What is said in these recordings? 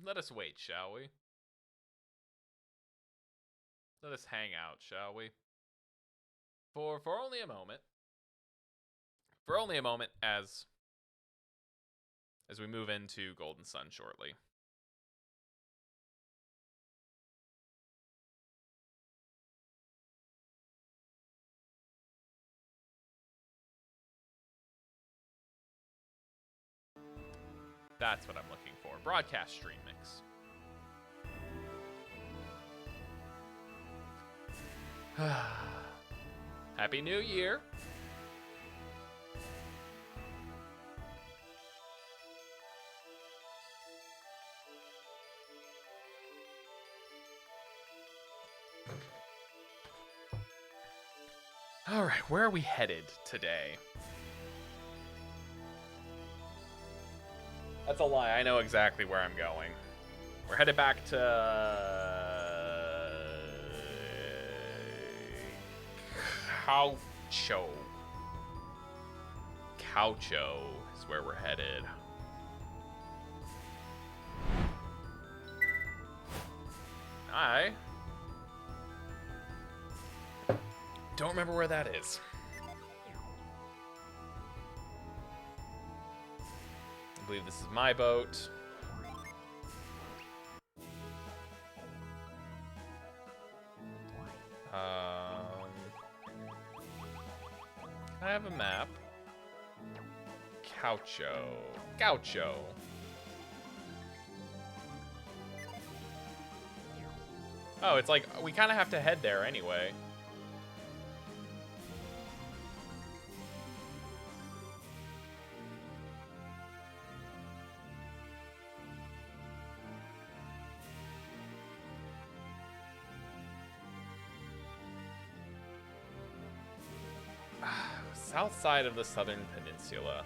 Let us wait, shall we? Let us hang out, shall we? For only a moment. For only a moment as we move into Golden Sun shortly. That's what I'm looking for. Broadcast stream mix. Happy New Year. All right, where are we headed today? That's a lie. I know exactly where I'm going. We're headed back to Caucho. Caucho is where we're headed. I don't remember where that is. I believe this is my boat. Can I have a map? Gaucho. Oh, it's like we kind of have to head there anyway. South side of the southern peninsula.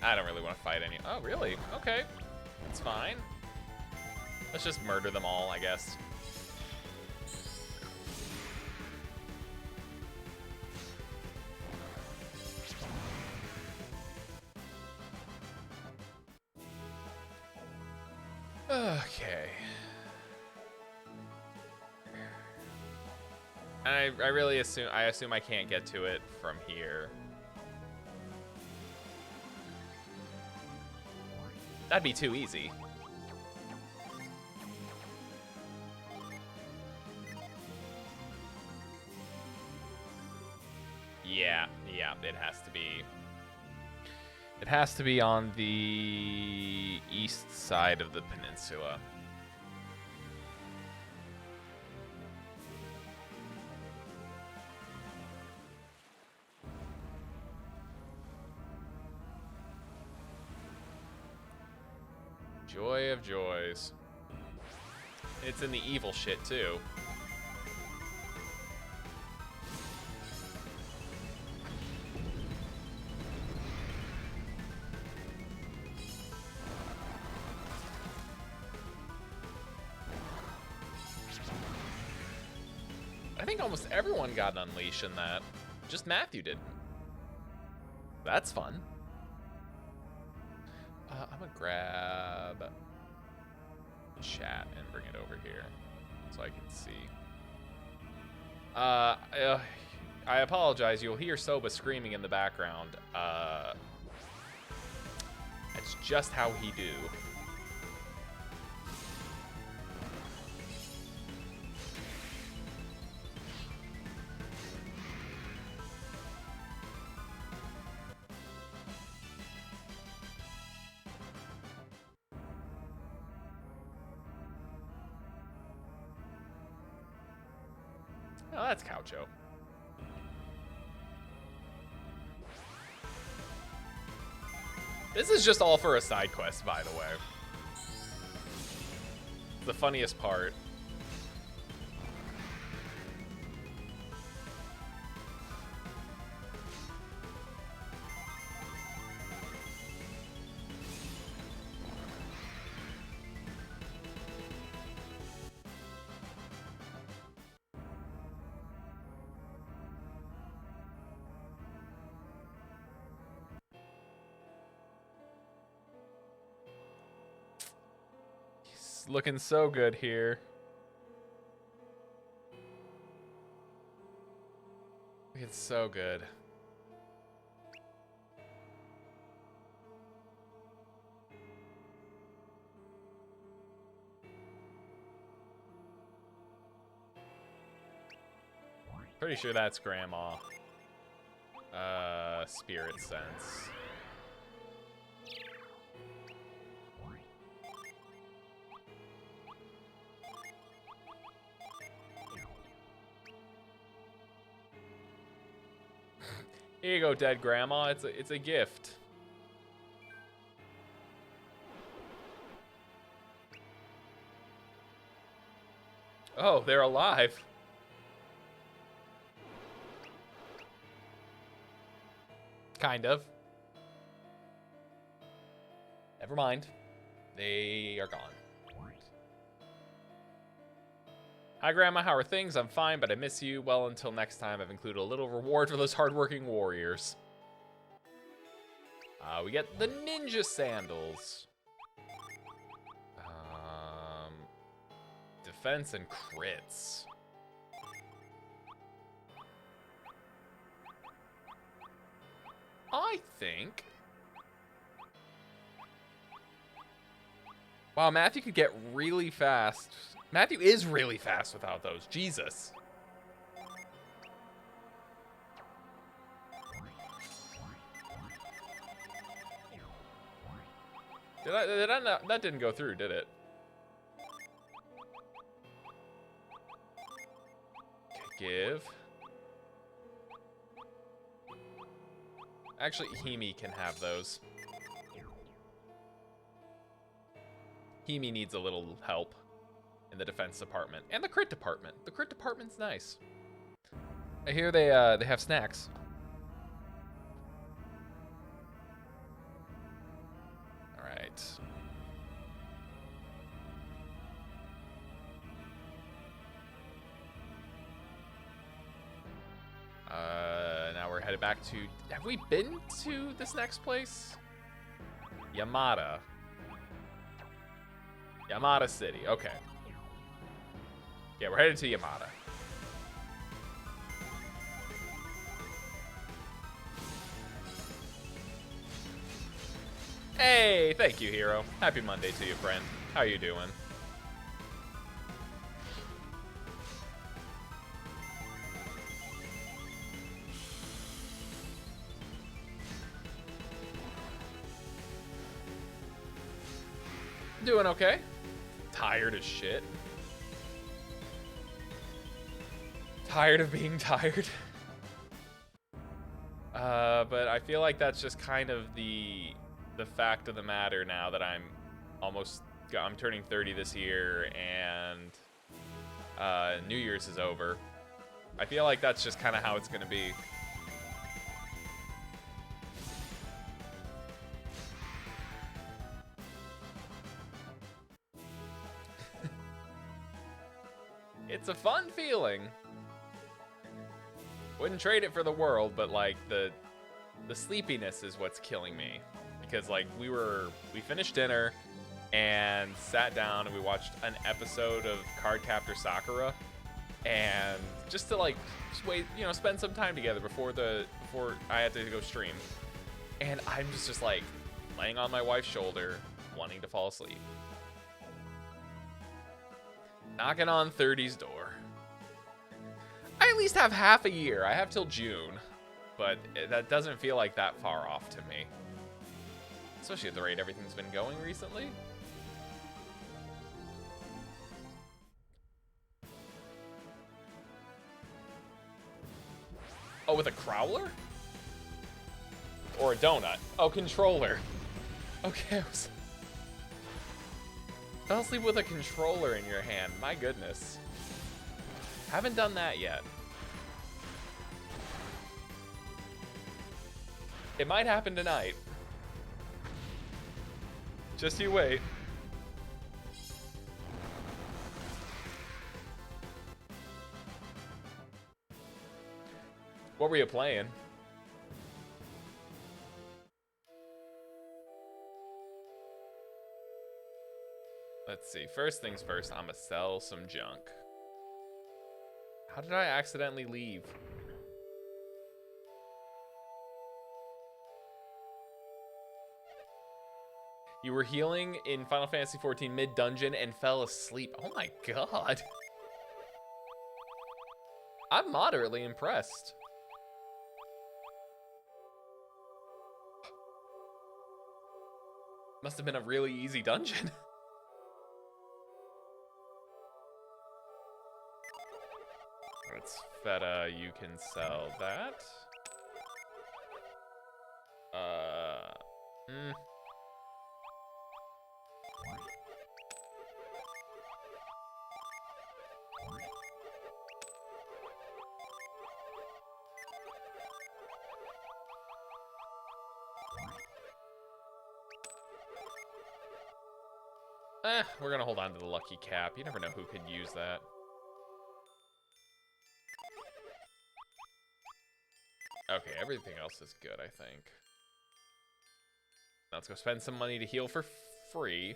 I don't really want to fight any. Oh, really? Okay. It's fine. Let's just murder them all, I guess. Okay. And I really assume I can't get to it from here. That'd be too easy. Yeah, it has to be. It has to be on the east side of the peninsula. Joy of joys. It's in the evil shit, too. I think almost everyone got an unleash in that. Just Matthew didn't. That's fun. I'm gonna grab chat and bring it over here so I can see. I apologize. You'll hear Soba screaming in the background. That's just how he do. Oh, that's Caucho. This is just all for a side quest, by the way. The funniest part. It's looking so good here. It's so good. Pretty sure that's Grandma. Spirit sense. Here you go, dead Grandma. It's a gift. Oh, they're alive. Kind of. Never mind. They are gone. Hi, Grandma. How are things? I'm fine, but I miss you. Well, until next time, I've included a little reward for those hardworking warriors. We get the ninja sandals. Defense and crits. I think... Wow, Matthew could get really fast. Matthew is really fast without those. Jesus. That didn't go through, did it? Okay, give. Actually, Hemi can have those. Hemi needs a little help in the defense department and the crit department. The crit department's nice. I hear they have snacks. All right. Now we're headed back to... Have we been to this next place? Yamada. Yamada City, okay. Yeah, we're headed to Yamada. Hey, thank you, Hero. Happy Monday to you, friend. How you doing? Doing okay. Tired as shit. Tired of being tired. But I feel like that's just kind of the fact of the matter now that I'm turning 30 this year and New Year's is over. I feel like that's just kind of how it's gonna be. It's a fun feeling. Wouldn't trade it for the world, but like the sleepiness is what's killing me. Because like we finished dinner and sat down and we watched an episode of Cardcaptor Sakura, and just to like wait, spend some time together before I had to go stream. And I'm just like laying on my wife's shoulder, wanting to fall asleep. Knocking on 30's door. I at least have half a year. I have till June, but that doesn't feel like that far off to me. Especially at the rate everything's been going recently. Oh, with a crowler? Or a donut? Oh, controller. Okay, fell asleep with a controller in your hand. My goodness. Haven't done that yet. It might happen tonight. Just you wait. What were you playing? Let's see. First things first, I'm gonna sell some junk. How did I accidentally leave? You were healing in Final Fantasy XIV mid-dungeon and fell asleep. Oh my god. I'm moderately impressed. Must have been a really easy dungeon. It's feta, you can sell that. We're gonna hold on to the lucky cap. You never know who could use that. Okay, everything else is good, I think. Now let's go spend some money to heal for free.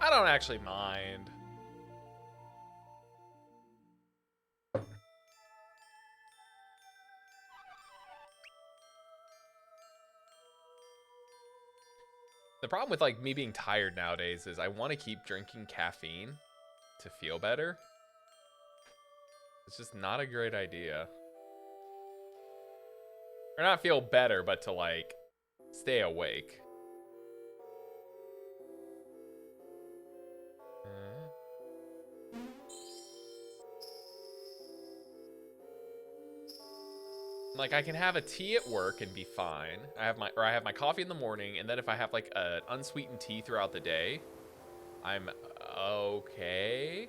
I don't actually mind. The problem with like me being tired nowadays is I want to keep drinking caffeine to feel better. It's just not a great idea. Or not feel better, but to like stay awake. Like I can have a tea at work and be fine. I have my coffee in the morning, and then if I have like an unsweetened tea throughout the day, I'm okay.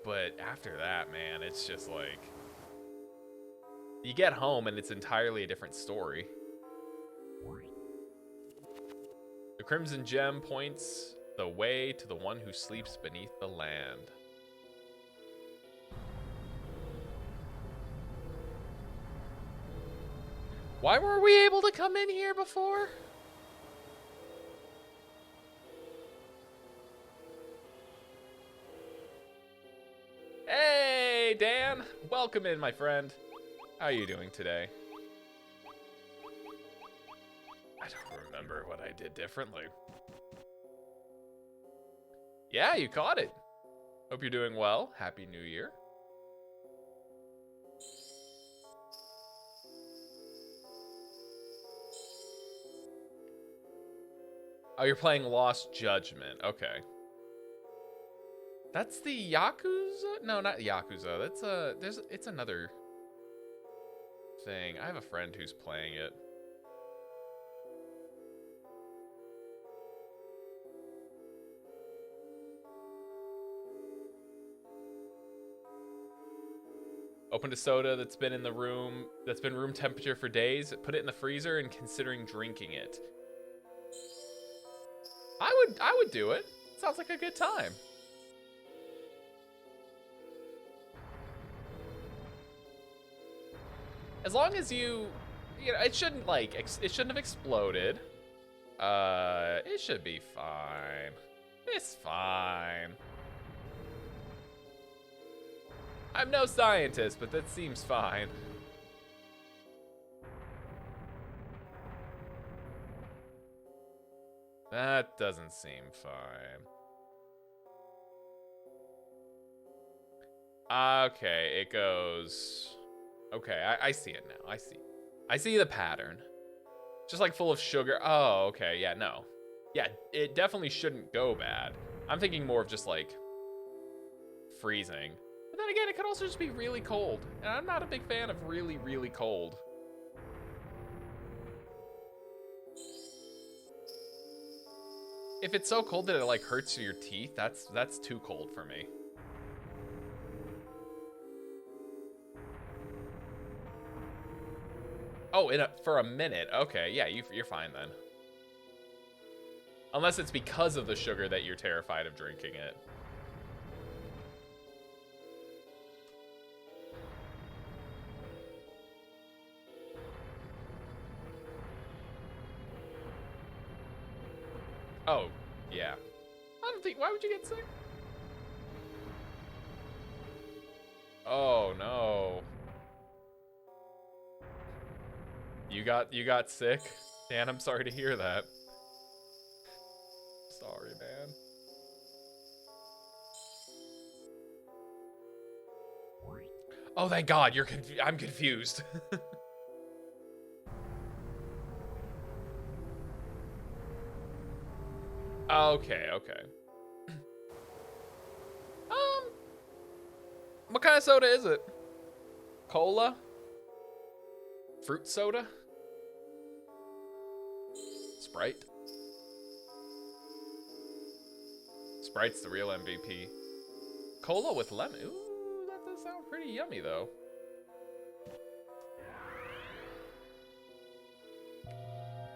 But after that, man, it's just like you get home and it's entirely a different story. The Crimson Gem points the way to the one who sleeps beneath the land. Why were we able to come in here before? Hey, Dan. Welcome in, my friend. How are you doing today? I don't remember what I did differently. Yeah, you caught it. Hope you're doing well. Happy New Year. Oh, you're playing Lost Judgment. Okay. That's the Yakuza? No, not Yakuza. That's it's another thing. I have a friend who's playing it. Opened a soda that's been in the room, that's been room temperature for days, put it in the freezer and considering drinking it. I would do it. Sounds like a good time. As long as you know, it shouldn't like, it shouldn't have exploded. It should be fine. It's fine. I'm no scientist, but that seems fine. That doesn't seem fine. Okay, it goes... Okay, I see it now. I see the pattern. Just like full of sugar. Oh, okay, yeah, no. Yeah, it definitely shouldn't go bad. I'm thinking more of just like freezing. But then again, it could also just be really cold. And I'm not a big fan of really, really cold. If it's so cold that it like hurts your teeth, that's too cold for me. Oh, for a minute. Okay, yeah, you're fine then. Unless it's because of the sugar that you're terrified of drinking it. Oh, yeah. I don't think, why would you get sick? Oh, no. You got sick? Dan, I'm sorry to hear that. Sorry, man. Oh, thank God, I'm confused. Okay, okay. What kind of soda is it? Cola? Fruit soda? Sprite? Sprite's the real MVP. Cola with lemon. Ooh, that does sound pretty yummy, though.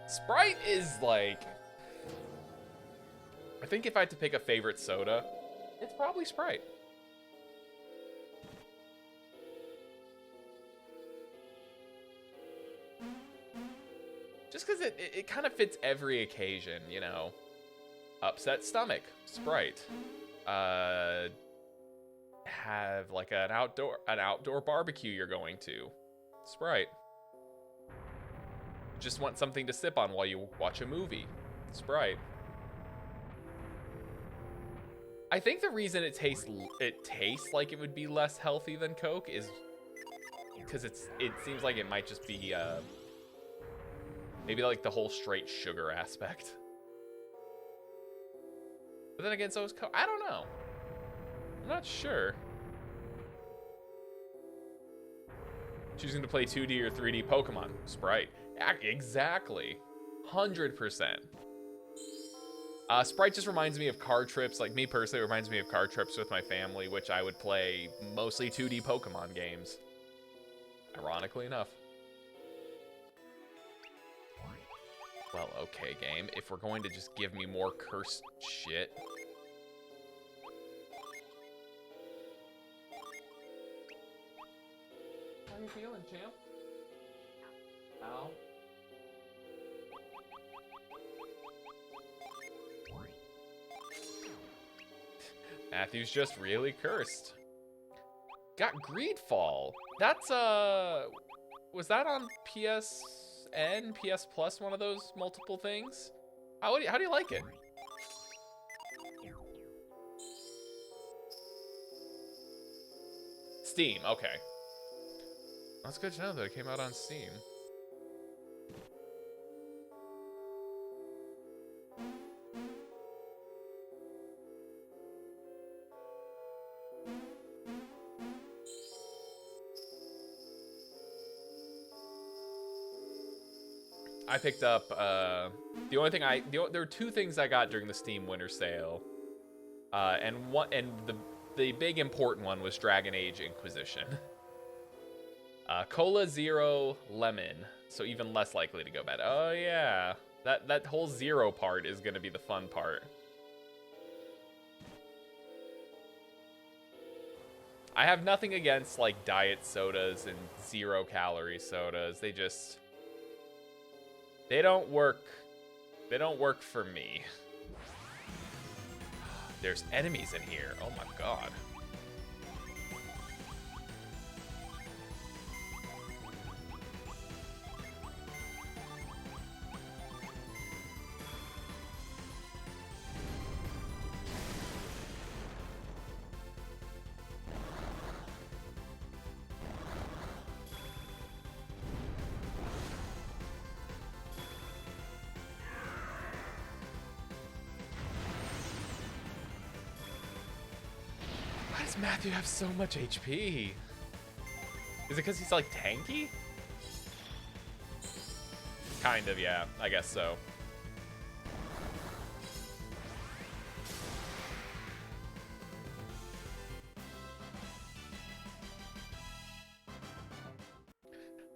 Sprite is like... I think if I had to pick a favorite soda, it's probably Sprite. Just because it kind of fits every occasion, you know. Upset stomach, Sprite. Have like an outdoor barbecue you're going to, Sprite. Just want something to sip on while you watch a movie, Sprite. I think the reason it tastes like it would be less healthy than Coke is because it seems like it might just be maybe like the whole straight sugar aspect. But then again, so is Coke. I don't know. I'm not sure. Choosing to play 2D or 3D Pokemon, Sprite. Exactly. 100%. Sprite just reminds me of car trips. Like, me personally, it reminds me of car trips with my family, which I would play mostly 2D Pokemon games. Ironically enough. Well, okay, game. If we're going to just give me more cursed shit. How you feeling, champ? Ow. Matthew's just really cursed. Got Greedfall. That's, was that on PSN, PS Plus, one of those multiple things? How do you like it? Steam, okay. That's good to know that it came out on Steam. I picked up, there were two things I got during the Steam Winter Sale. And the big important one was Dragon Age Inquisition. Cola Zero Lemon, so even less likely to go bad. Oh yeah, that whole zero part is gonna be the fun part. I have nothing against like diet sodas and 0-calorie sodas. They don't work. They don't work for me. There's enemies in here. Oh my god. Why does Matthew have so much HP? Is it because he's like tanky? Kind of, yeah. I guess so.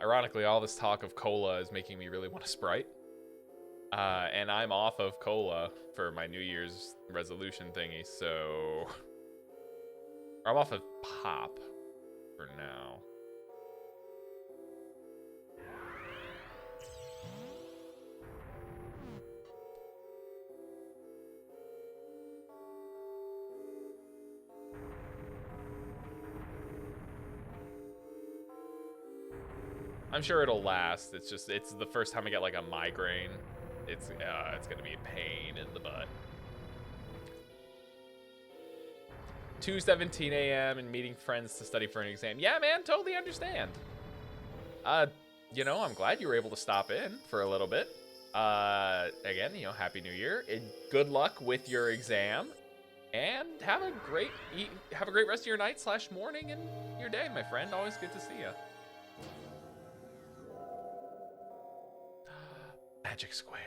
Ironically, all this talk of cola is making me really want a Sprite. And I'm off of cola for my New Year's resolution thingy, so... I'm off of pop for now. I'm sure it'll last. It's just, it's the first time I get like a migraine. It's gonna be a pain in the butt. 2:17 a.m. and meeting friends to study for an exam. Yeah, man, totally understand. You know, I'm glad you were able to stop in for a little bit. Again, you know, Happy New Year. Good luck with your exam, and have a great rest of your night / morning and your day, my friend. Always good to see you. Magic Square.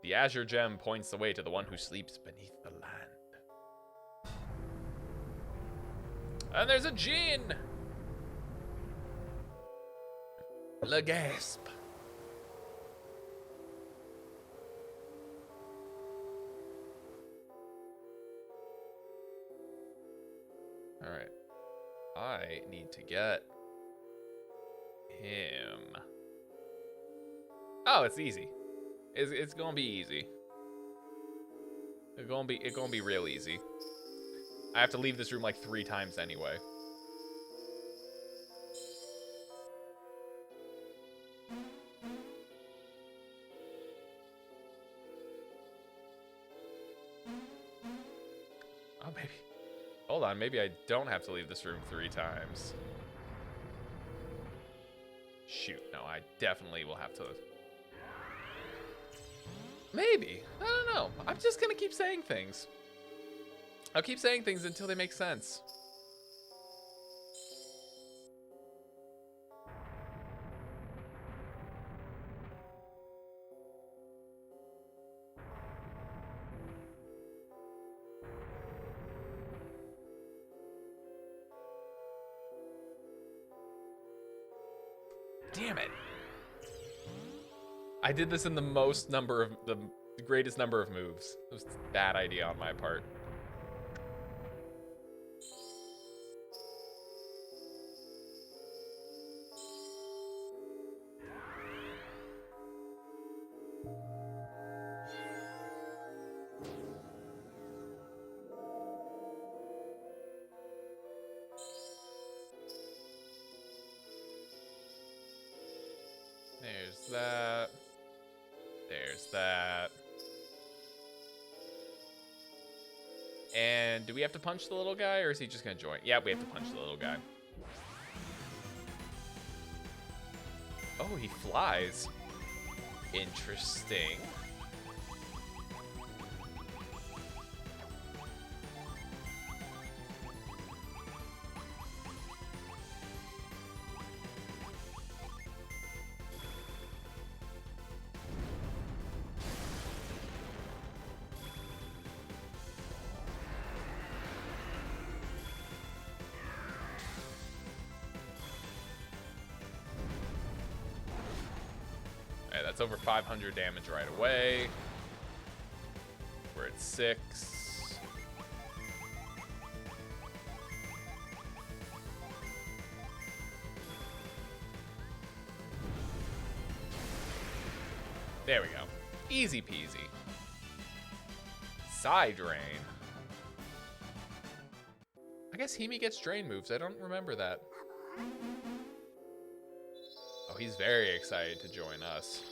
The Azure Gem points the way to the one who sleeps beneath the land. And there's a djinn! Le gasp. Alright. I need to get him. Oh, it's easy. It's gonna be easy. It's gonna be real easy. I have to leave this room like 3 times anyway. Oh, maybe. Hold on, maybe I don't have to leave this room 3 times. Shoot, no, I definitely will have to. Maybe. I don't know. I'm just gonna keep saying things. I'll keep saying things until they make sense. Damn it. I did this in the greatest number of moves. It was a bad idea on my part. There's that. There's that. And do we have to punch the little guy, or is he just gonna join? Yeah, we have to punch the little guy. Oh, he flies. Interesting. That's over 500 damage right away. We're at 6. There we go. Easy peasy. Side drain. I guess Himi gets drain moves. I don't remember that. Oh, he's very excited to join us.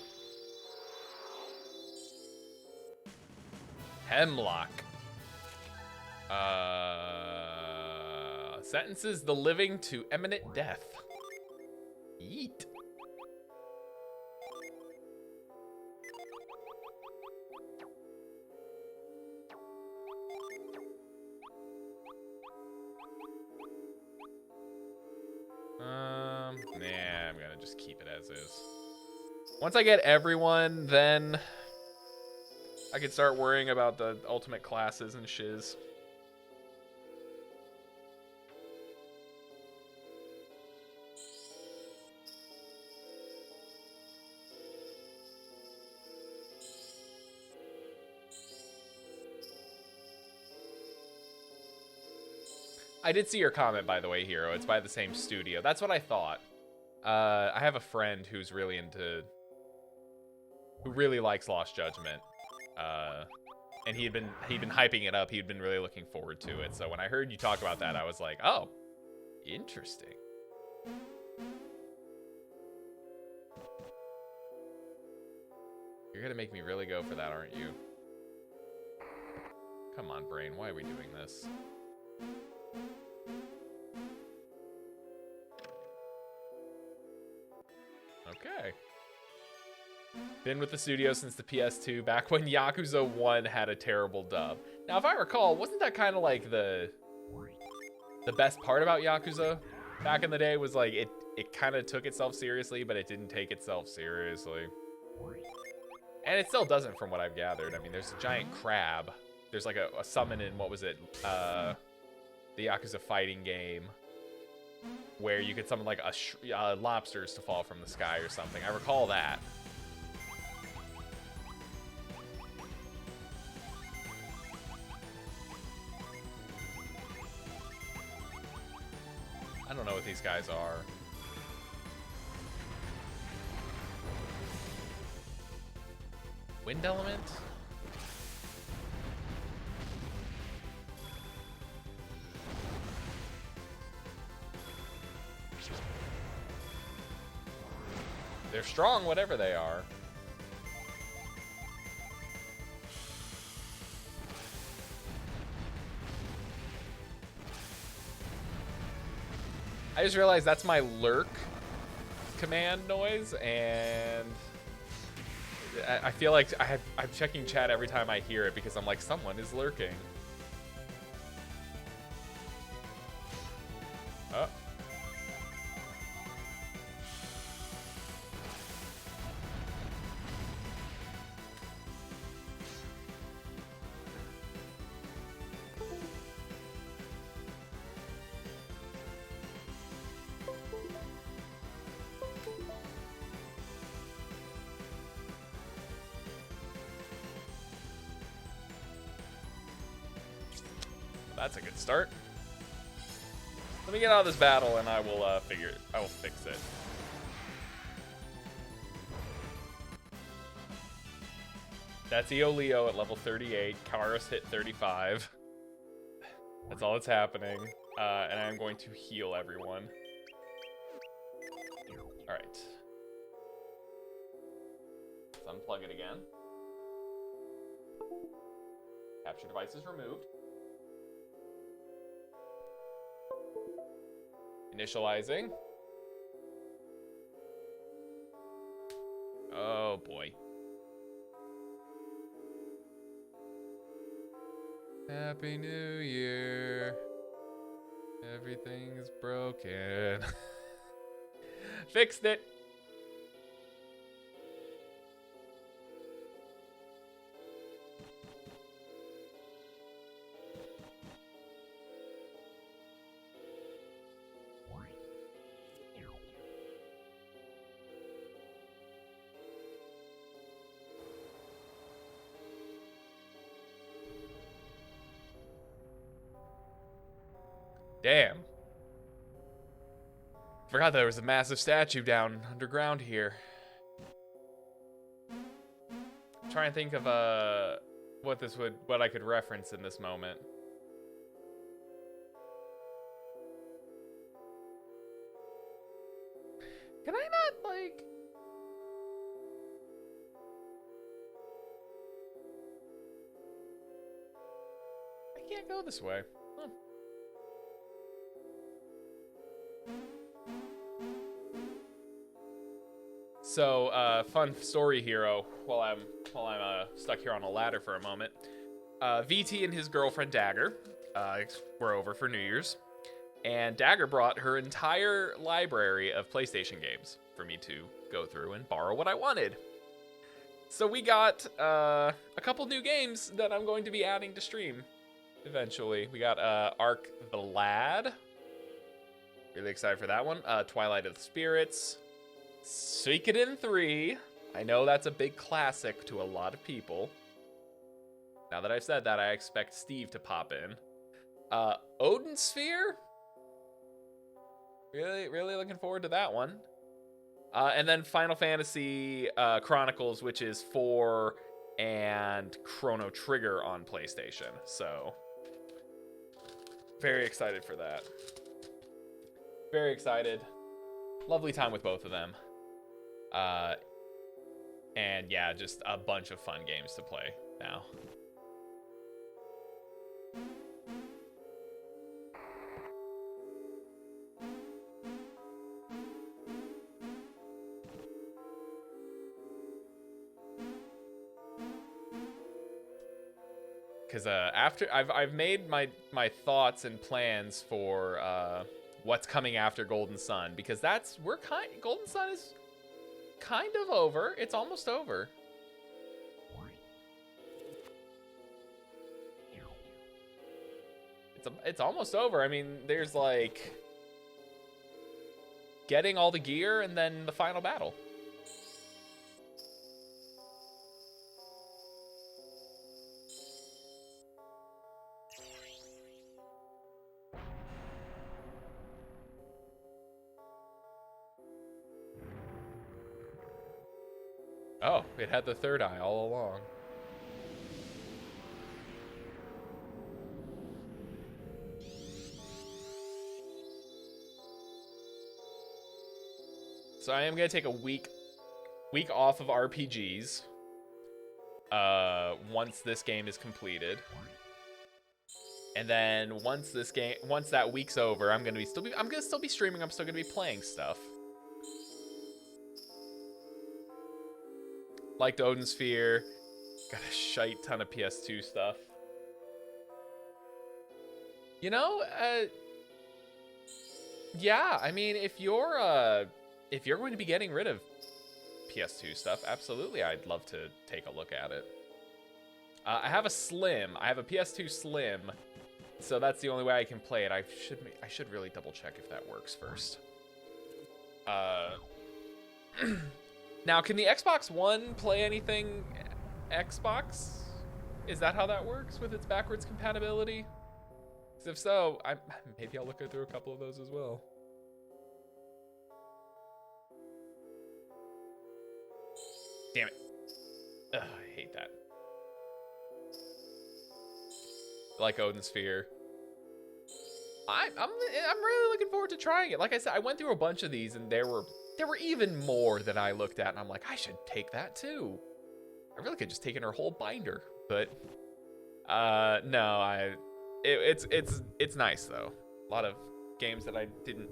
Hemlock. Sentences the living to imminent death. Yeet. Nah, I'm gonna just keep it as is. Once I get everyone, then I can start worrying about the ultimate classes and shiz. I did see your comment, by the way, Hero. It's by the same studio. That's what I thought. I have a friend who's really who really likes Lost Judgment. And he'd been hyping it up. He'd been really looking forward to it. So when I heard you talk about that, I was like, oh, interesting. You're gonna make me really go for that, aren't you? Come on, brain. Why are we doing this? Okay. Been with the studio since the PS2, back when Yakuza 1 had a terrible dub. Now, if I recall, wasn't that kind of like the best part about Yakuza back in the day? Was like it kind of took itself seriously, but it didn't take itself seriously. And it still doesn't, from what I've gathered. I mean, there's a giant crab. There's like a summon in, what was it? The Yakuza fighting game, where you could summon like lobsters to fall from the sky or something. I recall that. I don't know what these guys are. Wind element? They're strong, whatever they are. I just realized that's my lurk command noise, and I feel like I'm checking chat every time I hear it because I'm like, someone is lurking. Oh. That's a good start. Let me get out of this battle and I will I will fix it. That's Leo at level 38. Karos hit 35. That's all that's happening. And I'm going to heal everyone. Alright. Let's unplug it again. Capture device is removed. Initializing. Oh boy. Happy New Year. Everything's broken. Fixed it. Damn. Forgot there was a massive statue down underground here. I'm trying to think of what I could reference in this moment. Can I not, like... I can't go this way. Huh. So, fun story hero while I'm stuck here on a ladder for a moment. VT and his girlfriend Dagger were over for New Year's, and Dagger brought her entire library of PlayStation games for me to go through and borrow what I wanted. So we got a couple new games that I'm going to be adding to stream eventually. We got Ark the Lad. Really excited for that one. Twilight of the Spirits. Suikoden 3. I know that's a big classic to a lot of people. Now that I've said that, I expect Steve to pop in. Odin Sphere? Really looking forward to that one. And then Final Fantasy Chronicles, which is 4, and Chrono Trigger on PlayStation. So, very excited for that. Very excited. Lovely time with both of them. And yeah, just a bunch of fun games to play now. Because after I've made my thoughts and plans for what's coming after Golden Sun, because Golden Sun is kind of over. It's almost over. It's almost over. I mean, there's like getting all the gear and then the final battle. Oh, it had the third eye all along. So I am gonna take a week off of RPGs. Once this game is completed, and then once that week's over, I'm gonna still be streaming. I'm still gonna be playing stuff. Liked Odin Sphere. Got a shite ton of PS2 stuff. You know, yeah. I mean, if you're going to be getting rid of PS2 stuff, absolutely, I'd love to take a look at it. I have a PS2 Slim, so that's the only way I can play it. I should really double check if that works first. Now, can the Xbox One play anything Xbox? Is that how that works with its backwards compatibility? 'Cause if so, maybe I'll look through a couple of those as well. Damn it. Ugh, I hate that. Like Odin Sphere. I'm really looking forward to trying it. Like I said, I went through a bunch of these, and there were even more that I looked at, and I'm like, I should take that too. I really could just take in her whole binder, but no, it's nice though. A lot of games that I didn't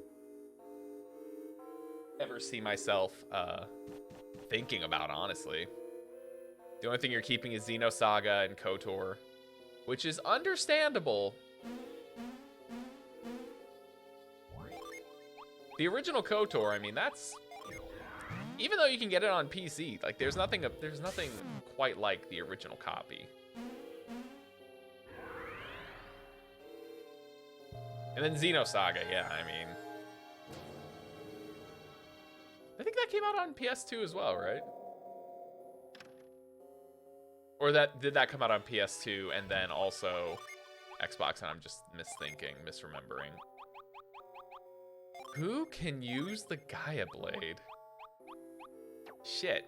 ever see myself thinking about, honestly. The only thing you're keeping is Xenosaga and KOTOR, which is understandable. The original KOTOR, I mean, that's, even though you can get it on PC, like there's nothing quite like the original copy. And then Xenosaga, yeah, I mean, I think that came out on PS2 as well, right? Or did that come out on PS2 and then also Xbox, and I'm just misremembering. Who can use the Gaia Blade? Shit.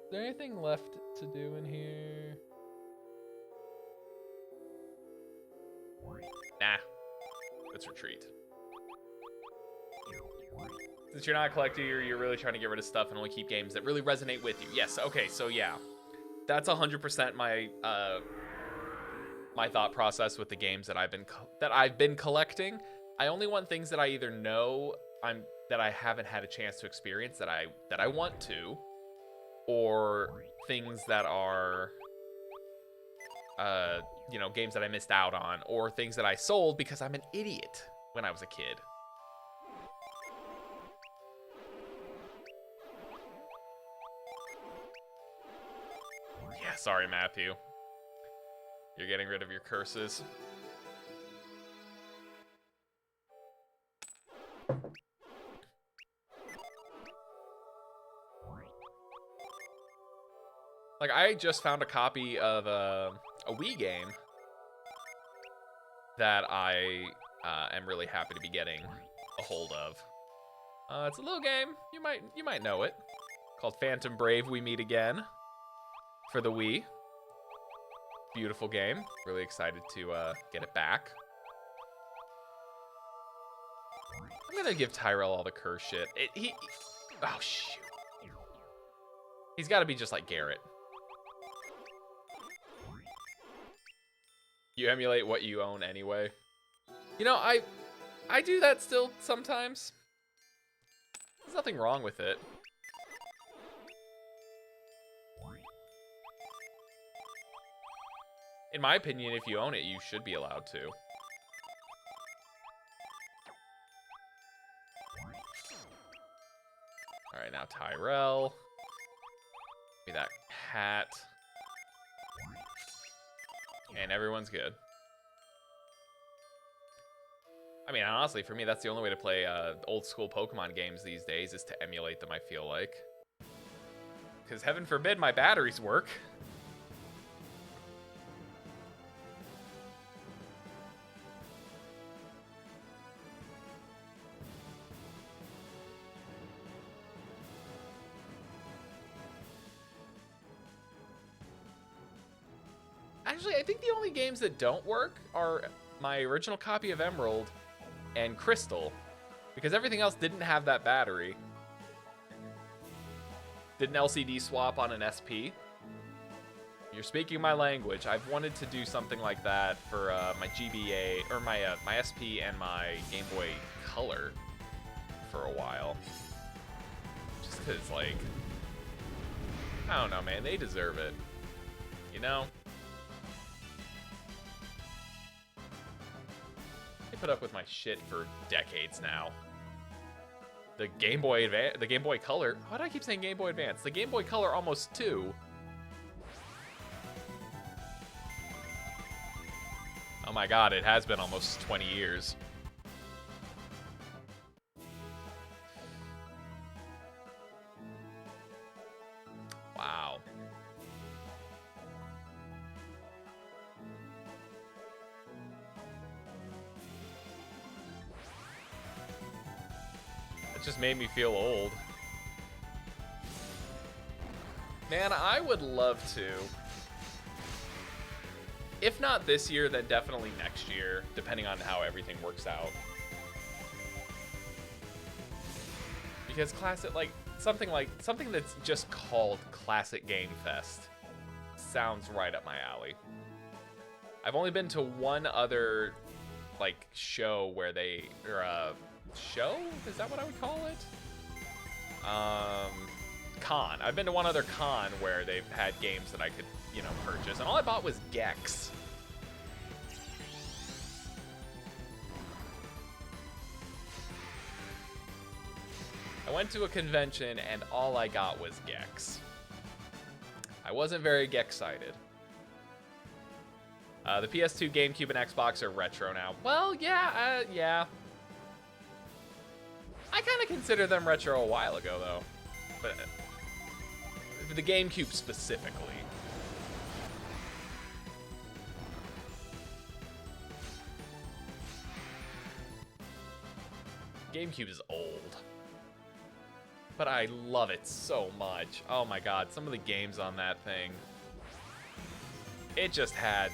Is there anything left to do in here? Nah. Let's retreat. Since you're not a collector, you're really trying to get rid of stuff and only keep games that really resonate with you. Yes, okay, so yeah. That's 100% my my thought process with the games that I've been collecting. I only want things that I either know that I haven't had a chance to experience that I want to, or things that are you know, games that I missed out on, or things that I sold because I'm an idiot when I was a kid. Yeah, sorry, Matthew. You're getting rid of your curses. Like, I just found a copy of a Wii game that I am really happy to be getting a hold of. It's a little game. You might know it. Called Phantom Brave We Meet Again for the Wii. Beautiful game. Really excited to get it back. I'm gonna give Tyrell all the curse shit. Oh shoot. He's got to be just like Garrett. You emulate what you own anyway. You know, I do that still sometimes. There's nothing wrong with it. In my opinion, if you own it, you should be allowed to. Alright, now Tyrell. Give me that hat. And everyone's good. I mean, honestly, for me, that's the only way to play old school Pokemon games these days is to emulate them, I feel like. Because heaven forbid my batteries work. Actually, I think the only games that don't work are my original copy of Emerald and Crystal, because everything else didn't have that battery. Did an LCD swap on an SP. You're speaking my language. I've wanted to do something like that for my GBA, or my SP and my Game Boy Color for a while. Just because, like, I don't know, man, they deserve it. You know? Put up with my shit for decades now. The Game Boy Color. Why do I keep saying Game Boy Advance? The Game Boy Color almost 2. Oh my god, it has been almost 20 years. Wow. Just made me feel old. Man, I would love to. If not this year, then definitely next year, depending on how everything works out. Because something that's just called Classic Game Fest sounds right up my alley. I've only been to one other like show where they show? Is that what I would call it? Con. I've been to one other con where they've had games that I could, you know, purchase, and all I bought was Gex. I went to a convention and all I got was Gex. I wasn't very Gex-cited. The PS2, GameCube, and Xbox are retro now. Well, yeah, yeah. I kind of consider them retro a while ago, though. But the GameCube specifically. GameCube is old. But I love it so much. Oh my god, some of the games on that thing. It just had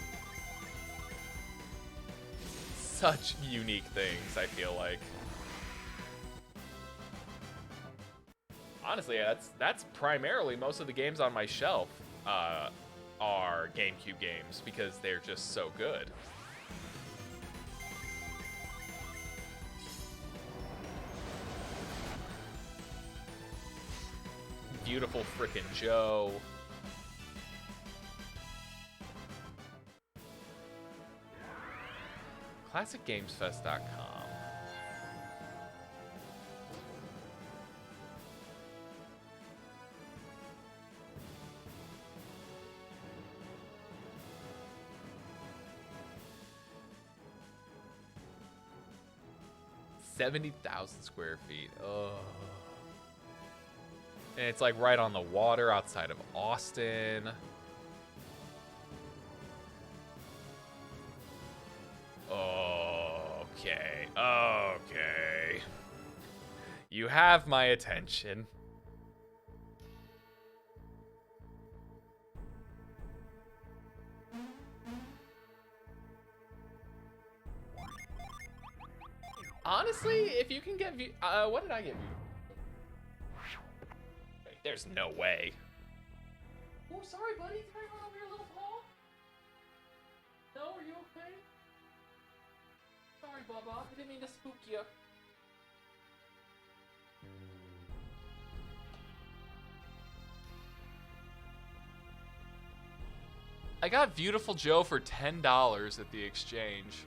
such unique things, I feel like. Honestly, that's primarily most of the games on my shelf are GameCube games because they're just so good. Beautiful frickin' Joe. ClassicGamesFest.com. $70,000 square feet. Oh. And it's like right on the water outside of Austin. Okay. Okay. You have my attention. Honestly, if you can get what did I give you? Wait, there's no way. Oh, sorry, buddy. Did I run over your little paw? No, are you okay? Sorry, Bubba. I didn't mean to spook you. I got Beautiful Joe for $10 at the exchange.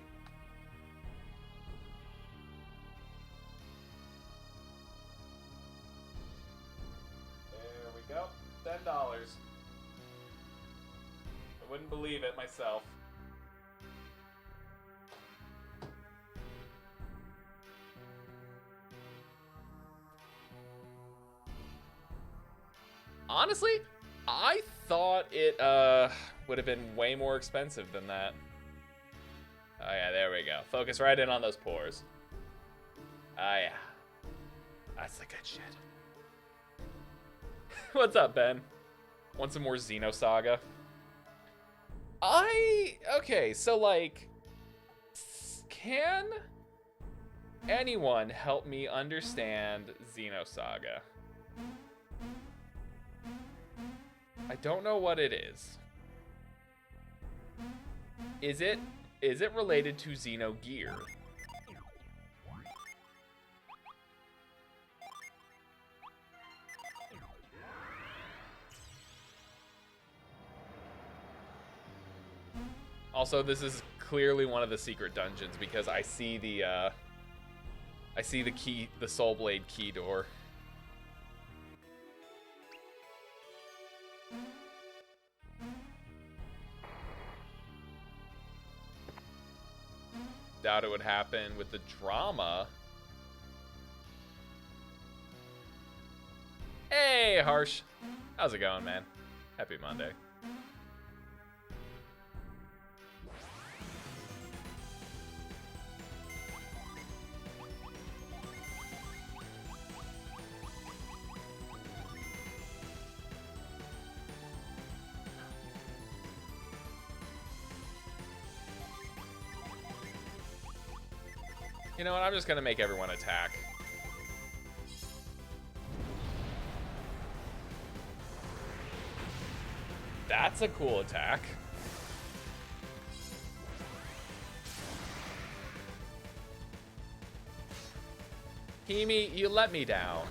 There we go. $10. I wouldn't believe it myself. Honestly, I thought it would have been way more expensive than that. Oh yeah, there we go. Focus right in on those pores. Oh yeah. That's the good shit. What's up, Ben? Want some more Xenosaga? Okay, so like, can anyone help me understand Xenosaga? I don't know what it is. Is it related to Xenogear? Also, this is clearly one of the secret dungeons because I see the key, the Soul Blade key door. Doubt it would happen with the drama. Hey, Harsh. How's it going, man? Happy Monday. You know what? I'm just gonna make everyone attack. That's a cool attack. Himi, you let me down.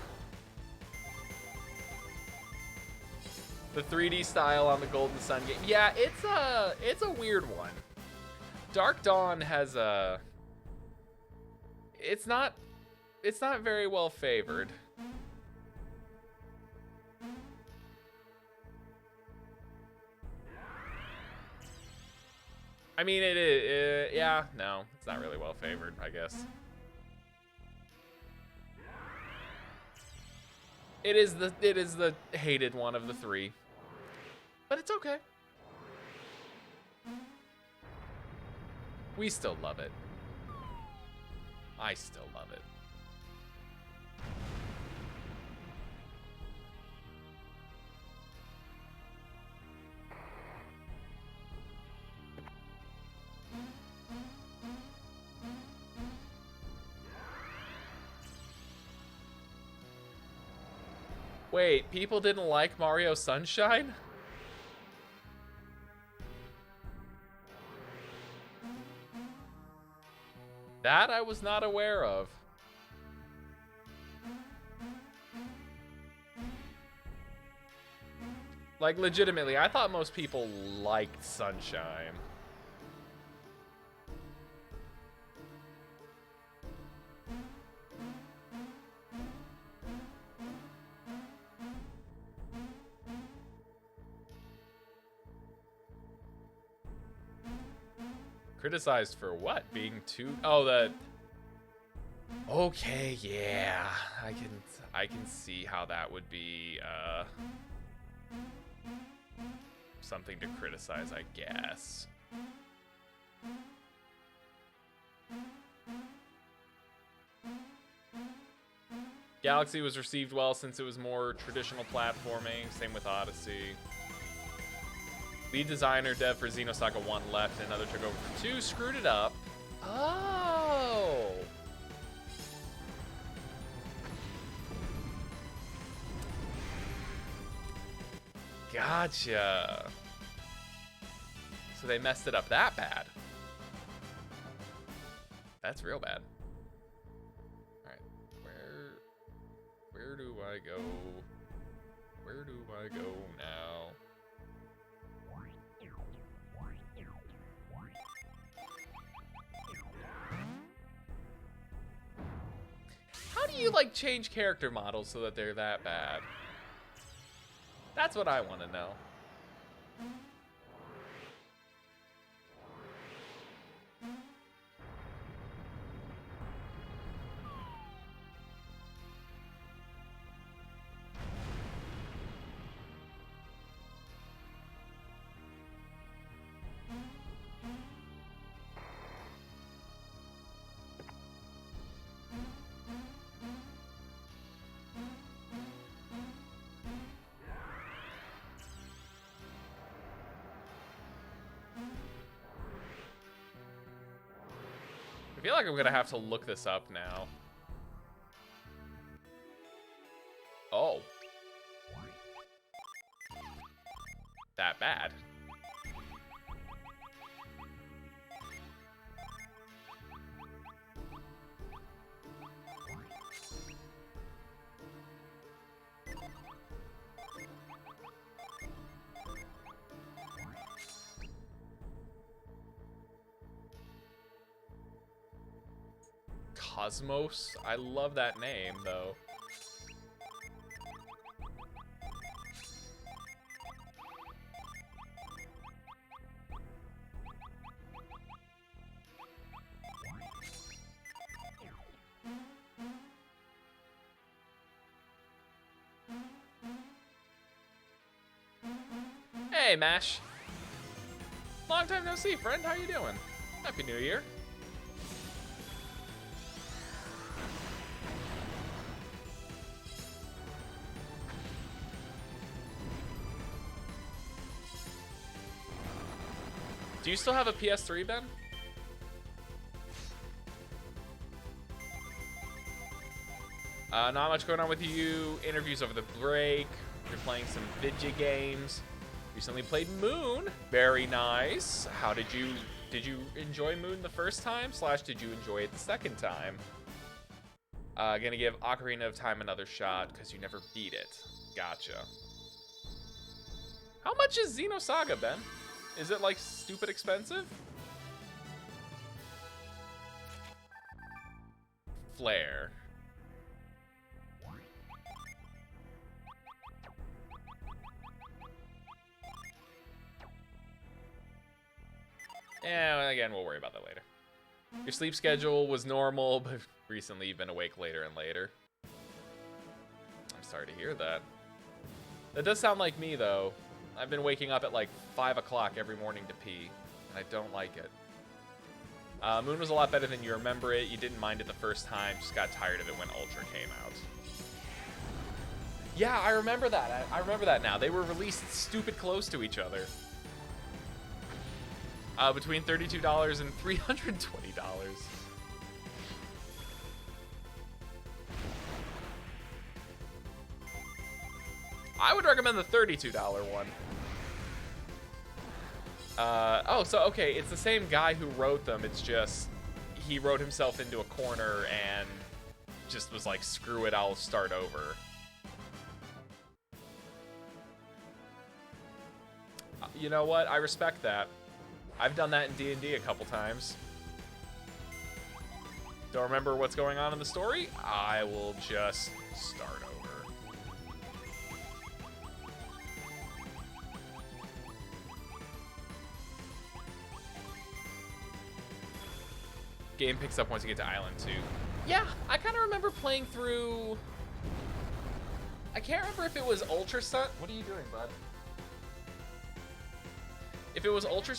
The 3D style on the Golden Sun game. Yeah, it's a weird one. Dark Dawn has a... It's not very well favored. I mean, it is, yeah, no, it's not really well favored, I guess. It is the hated one of the three, but it's okay. We still love it. I still love it. Wait, people didn't like Mario Sunshine? That I was not aware of. Like, legitimately, I thought most people liked Sunshine. Criticized for what? Being too... Oh, the... Okay, yeah. I can see how that would be, something to criticize, I guess. Galaxy was received well since it was more traditional platforming. Same with Odyssey. Lead designer dev for Xenosaga 1 left, and another took over for 2. Screwed it up. Oh! Gotcha. So they messed it up that bad. That's real bad. All right, where do I go? Where do I go now? How do you like change character models so that they're that bad? That's what I want to know. I feel like I'm gonna have to look this up now. Oh. That bad. Cosmos? I love that name, though. Hey, Mash. Long time no see, friend. How you doing? Happy New Year. Do you still have a PS3, Ben? Not much going on with you. Interviews over the break. You're playing some video games. Recently played Moon. Very nice. How did you enjoy Moon the first time? / did you enjoy it the second time? Gonna give Ocarina of Time another shot because you never beat it. Gotcha. How much is Xenosaga, Ben? Is it like stupid expensive? Flare. Yeah, again, we'll worry about that later. Your sleep schedule was normal, but recently you've been awake later and later. I'm sorry to hear that. That does sound like me, though. I've been waking up at like 5 o'clock every morning to pee, and I don't like it. Moon was a lot better than you remember it. You didn't mind it the first time, just got tired of it when Ultra came out. Yeah, I remember that. I remember that now. They were released stupid close to each other. Between $32 and $320. I would recommend the $32 one. Oh, so, okay, it's the same guy who wrote them. It's just, he wrote himself into a corner and just was like, screw it, I'll start over. You know what? I respect that. I've done that in D&D a couple times. Don't remember what's going on in the story? I will just start over. Game picks up once you get to Island 2. Yeah, I kind of remember playing through... I can't remember if it was Ultra Sun... What are you doing, bud? If it was Ultra...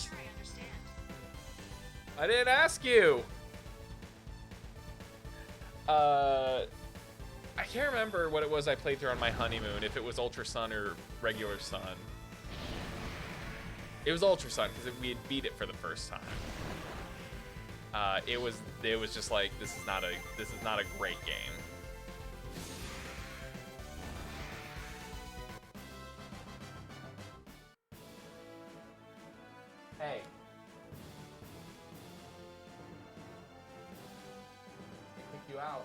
I didn't ask you! I can't remember what it was I played through on my honeymoon, if it was Ultra Sun or regular Sun. It was Ultra Sun, because we had beat it for the first time. It was just like, this is not a great game. Hey. They kicked you out.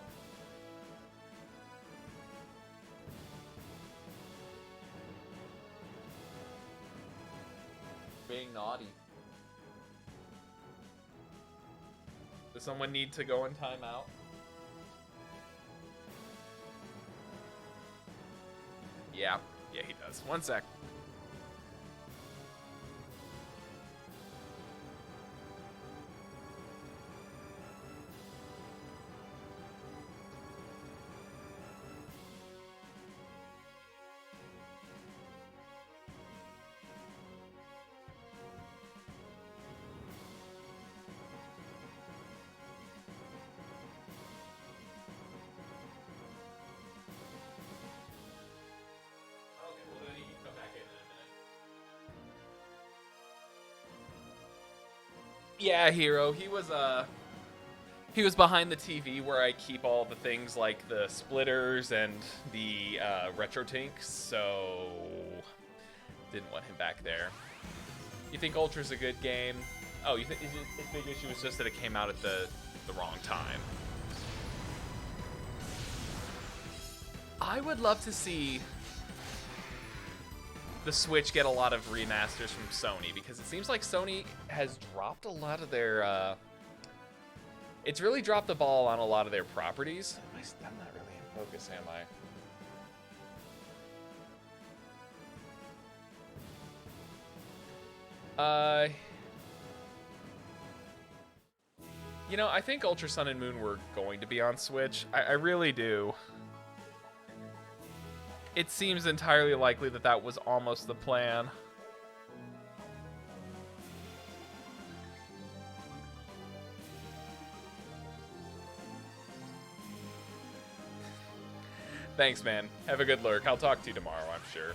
Being naughty. Does someone need to go in timeout? Yeah. Yeah, he does. One sec. Yeah, Hero. He was behind the TV where I keep all the things like the splitters and the retro tinks, so didn't want him back there. You think Ultra's a good game? Oh, you think his big issue was just that it came out at the wrong time. I would love to see the Switch get a lot of remasters from Sony, because it seems like Sony has dropped a lot of their it's really dropped the ball on a lot of their properties. I'm not really in focus, am I? You know, I think Ultra Sun and Moon were going to be on Switch. I really do. It seems entirely likely that that was almost the plan. Thanks, man. Have a good lurk. I'll talk to you tomorrow, I'm sure.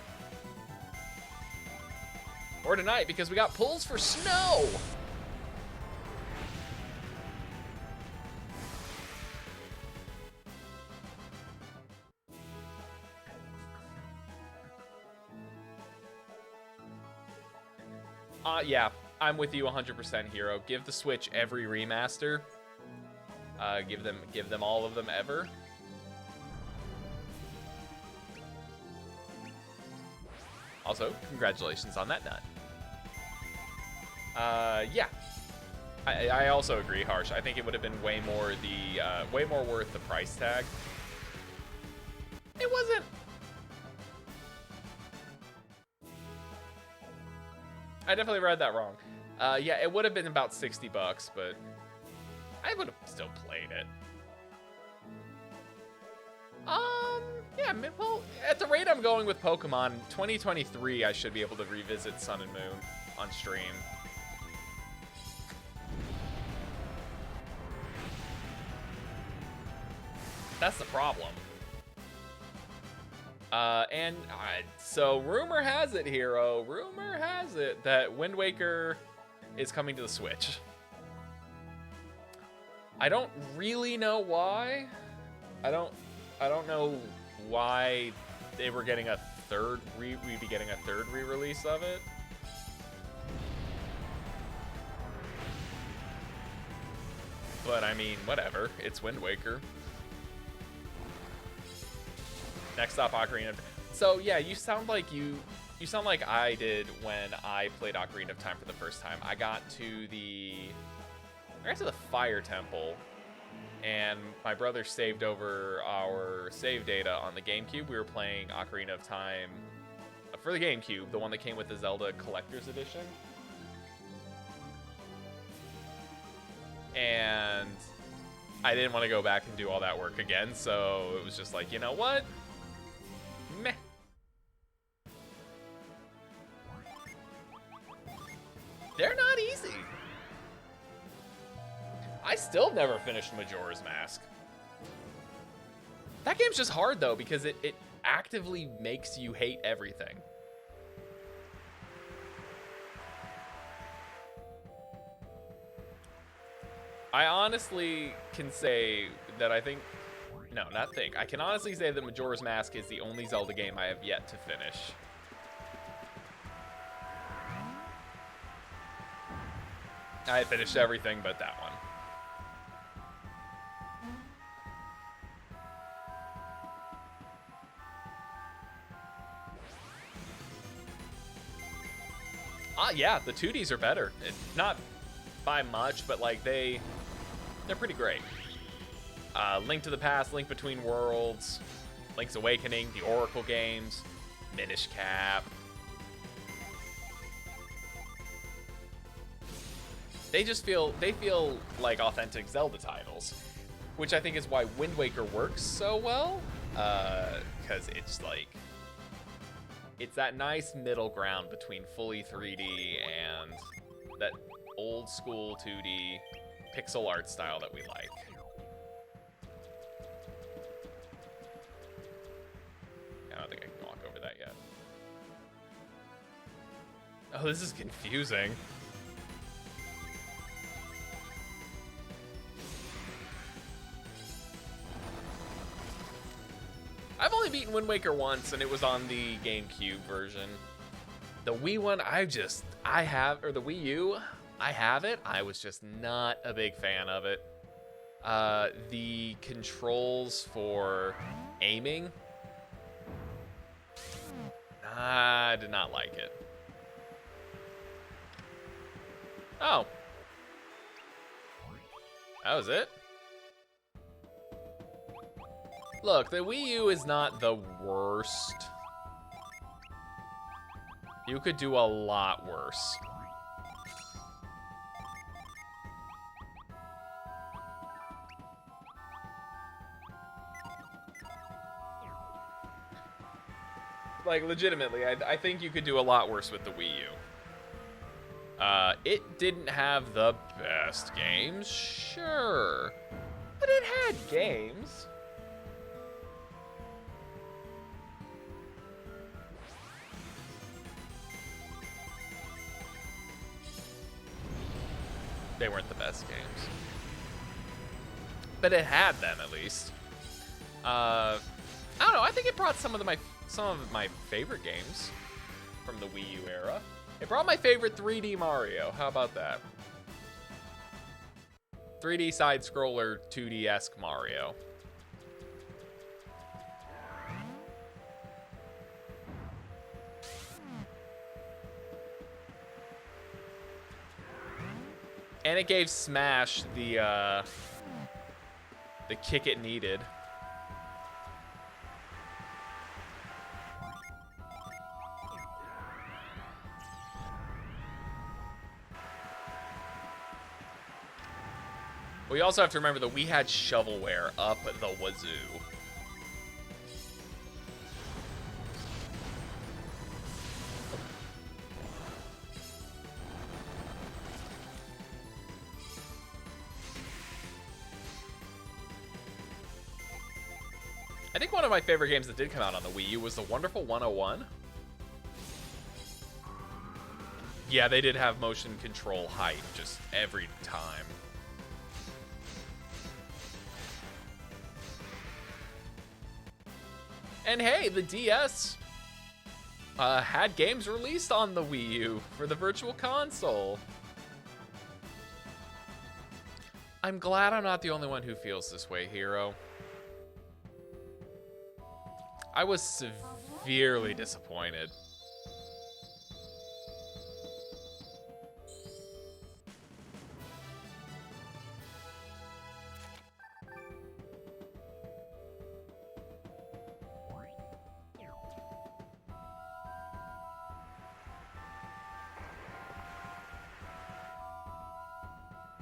Or tonight, because we got pulls for snow! Yeah, I'm with you 100%, Hero. Give the Switch every remaster. Give them all of them ever. Also, congratulations on that nut. Yeah. I also agree, Harsh. I think it would have been way more worth the price tag. It wasn't. I definitely read that wrong. Yeah, it would have been about $60, but I would have still played it. Yeah, well, at the rate I'm going with Pokemon, 2023, I should be able to revisit Sun and Moon on stream. That's the problem. So rumor has it, Hero, rumor has it that Wind Waker is coming to the Switch. I don't really know why. I don't know why they were getting a third we'd be getting a third re-release of it. But I mean, whatever. It's Wind Waker. Next up, Ocarina of Time. So yeah, you sound like I did when I played Ocarina of Time for the first time. I got to the Fire Temple, and my brother saved over our save data on the GameCube. We were playing Ocarina of Time for the GameCube, the one that came with the Zelda Collector's Edition. And I didn't want to go back and do all that work again, so it was just like, you know what? Meh. They're not easy. I still never finished Majora's Mask. That game's just hard, though, because it actively makes you hate everything. I honestly can say that I can honestly say that Majora's Mask is the only Zelda game I have yet to finish. I finished everything but that one. Yeah, the 2Ds are better. Not by much, but like they're pretty great. Link to the Past, Link Between Worlds, Link's Awakening, the Oracle games, Minish Cap. They feel like authentic Zelda titles, which I think is why Wind Waker works so well, because it's that nice middle ground between fully 3D and that old school 2D pixel art style that we like. I don't think I can walk over that yet. Oh, this is confusing. I've only beaten Wind Waker once, and it was on the GameCube version. The Wii one, the Wii U, I have it. I was just not a big fan of it. The controls for aiming, I did not like it. Oh. That was it? Look, the Wii U is not the worst. You could do a lot worse. Like, legitimately, I think you could do a lot worse with the Wii U. It didn't have the best games, sure. But it had games. They weren't the best games, but it had them at least. I don't know. I think it brought some of my favorite games from the Wii U era. It brought my favorite 3D Mario. How about that? 3D side scroller, 2D-esque Mario. And it gave Smash the kick it needed. We also have to remember that we had shovelware up the wazoo. I think one of my favorite games that did come out on the Wii U was the Wonderful 101. Yeah, they did have motion control height just every time. And hey, the DS had games released on the Wii U for the Virtual Console. I'm glad I'm not the only one who feels this way, Hero. I was severely disappointed.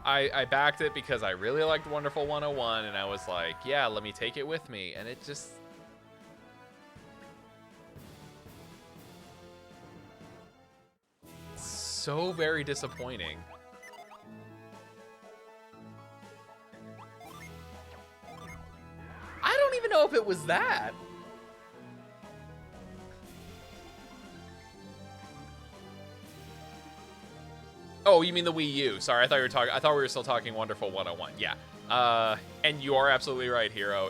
I backed it because I really liked Wonderful 101, and I was like, yeah, let me take it with me. And it just... so very disappointing. I don't even know if it was that. Oh, you mean the Wii U? Sorry, I thought we were still talking Wonderful 101. Yeah. And you are absolutely right, Hero.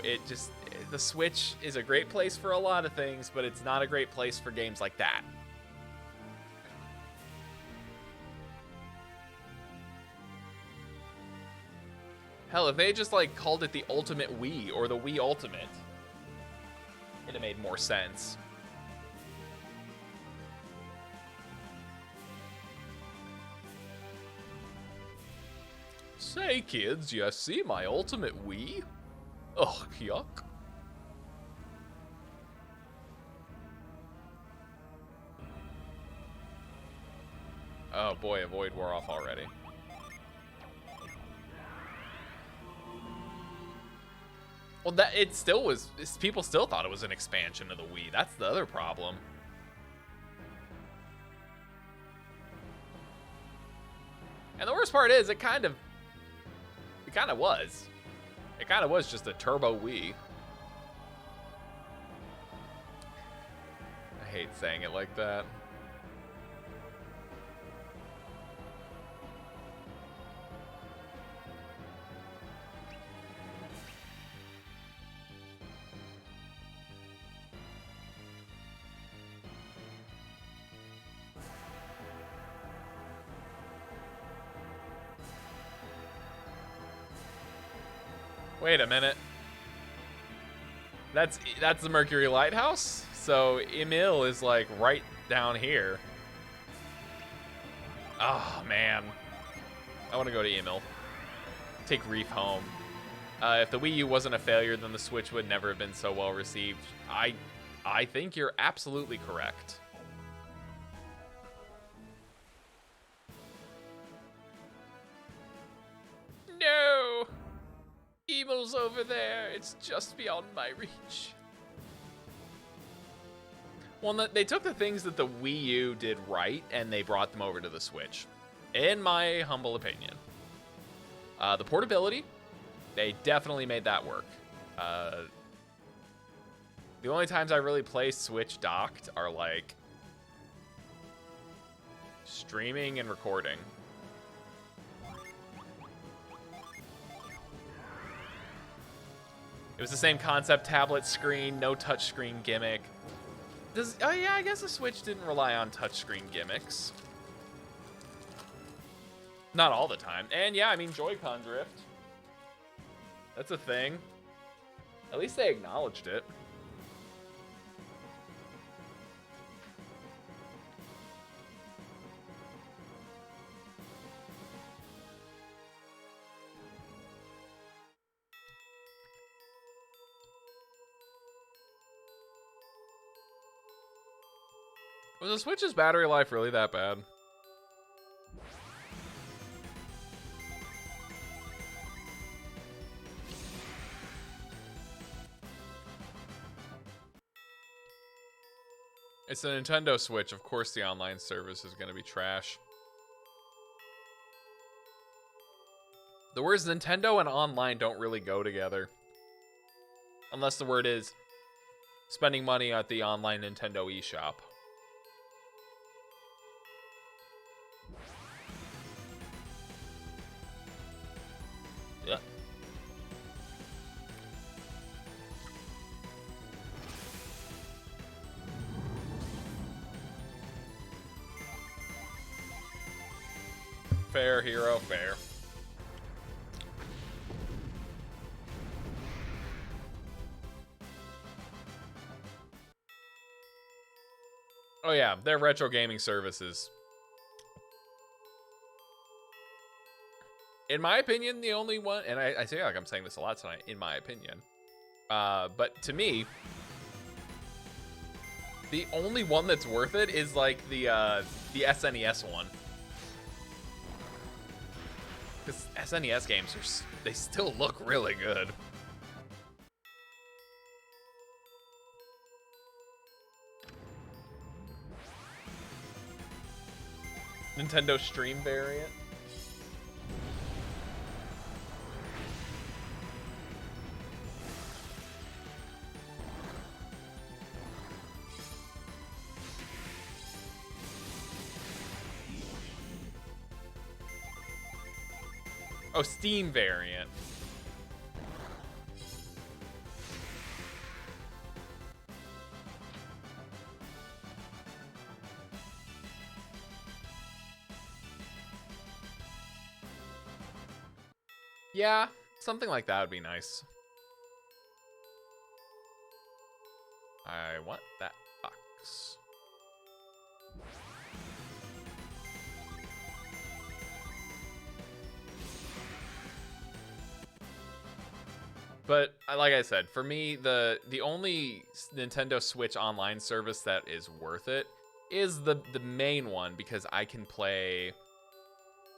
The Switch is a great place for a lot of things, but it's not a great place for games like that. Hell, if they just like called it the Ultimate Wii or the Wii Ultimate, it'd have made more sense. Say, kids, you see my Ultimate Wii? Ugh, yuck. Oh boy, a void wore off already. Well, that it still was. People still thought it was an expansion of the Wii. That's the other problem. And the worst part is, it kind of was. It kind of was just a turbo Wii. I hate saying it like that. Wait a minute. That's the Mercury Lighthouse? So Emil is like right down here. Oh man. I want to go to Emil. Take Reef home. If the Wii U wasn't a failure, then the Switch would never have been so well received. I think you're absolutely correct. No! Emil's over there. It's just beyond my reach. Well, they took the things that the Wii U did right, and they brought them over to the Switch. In my humble opinion. The portability, they definitely made that work. The only times I really play Switch docked are like streaming and recording. It was the same concept, tablet screen, no touchscreen gimmick. Oh yeah, I guess the Switch didn't rely on touchscreen gimmicks. Not all the time. And yeah, I mean, Joy-Con drift. That's a thing. At least they acknowledged it. Was the Switch's battery life really that bad? It's a Nintendo Switch. Of course the online service is going to be trash. The words Nintendo and online don't really go together. Unless the word is spending money at the online Nintendo eShop. Yeah. Fair, hero, fair. Oh yeah, their retro gaming services. In my opinion, the only one, and I say like I'm saying this a lot tonight, in my opinion. But to me, the only one that's worth it is like the SNES one. Because SNES games they still look really good. Nintendo Stream variant. Oh, Steam variant. Yeah, Something like that would be nice. I want that box. But like I said, for me, the only Nintendo Switch online service that is worth it is the main one, because I can play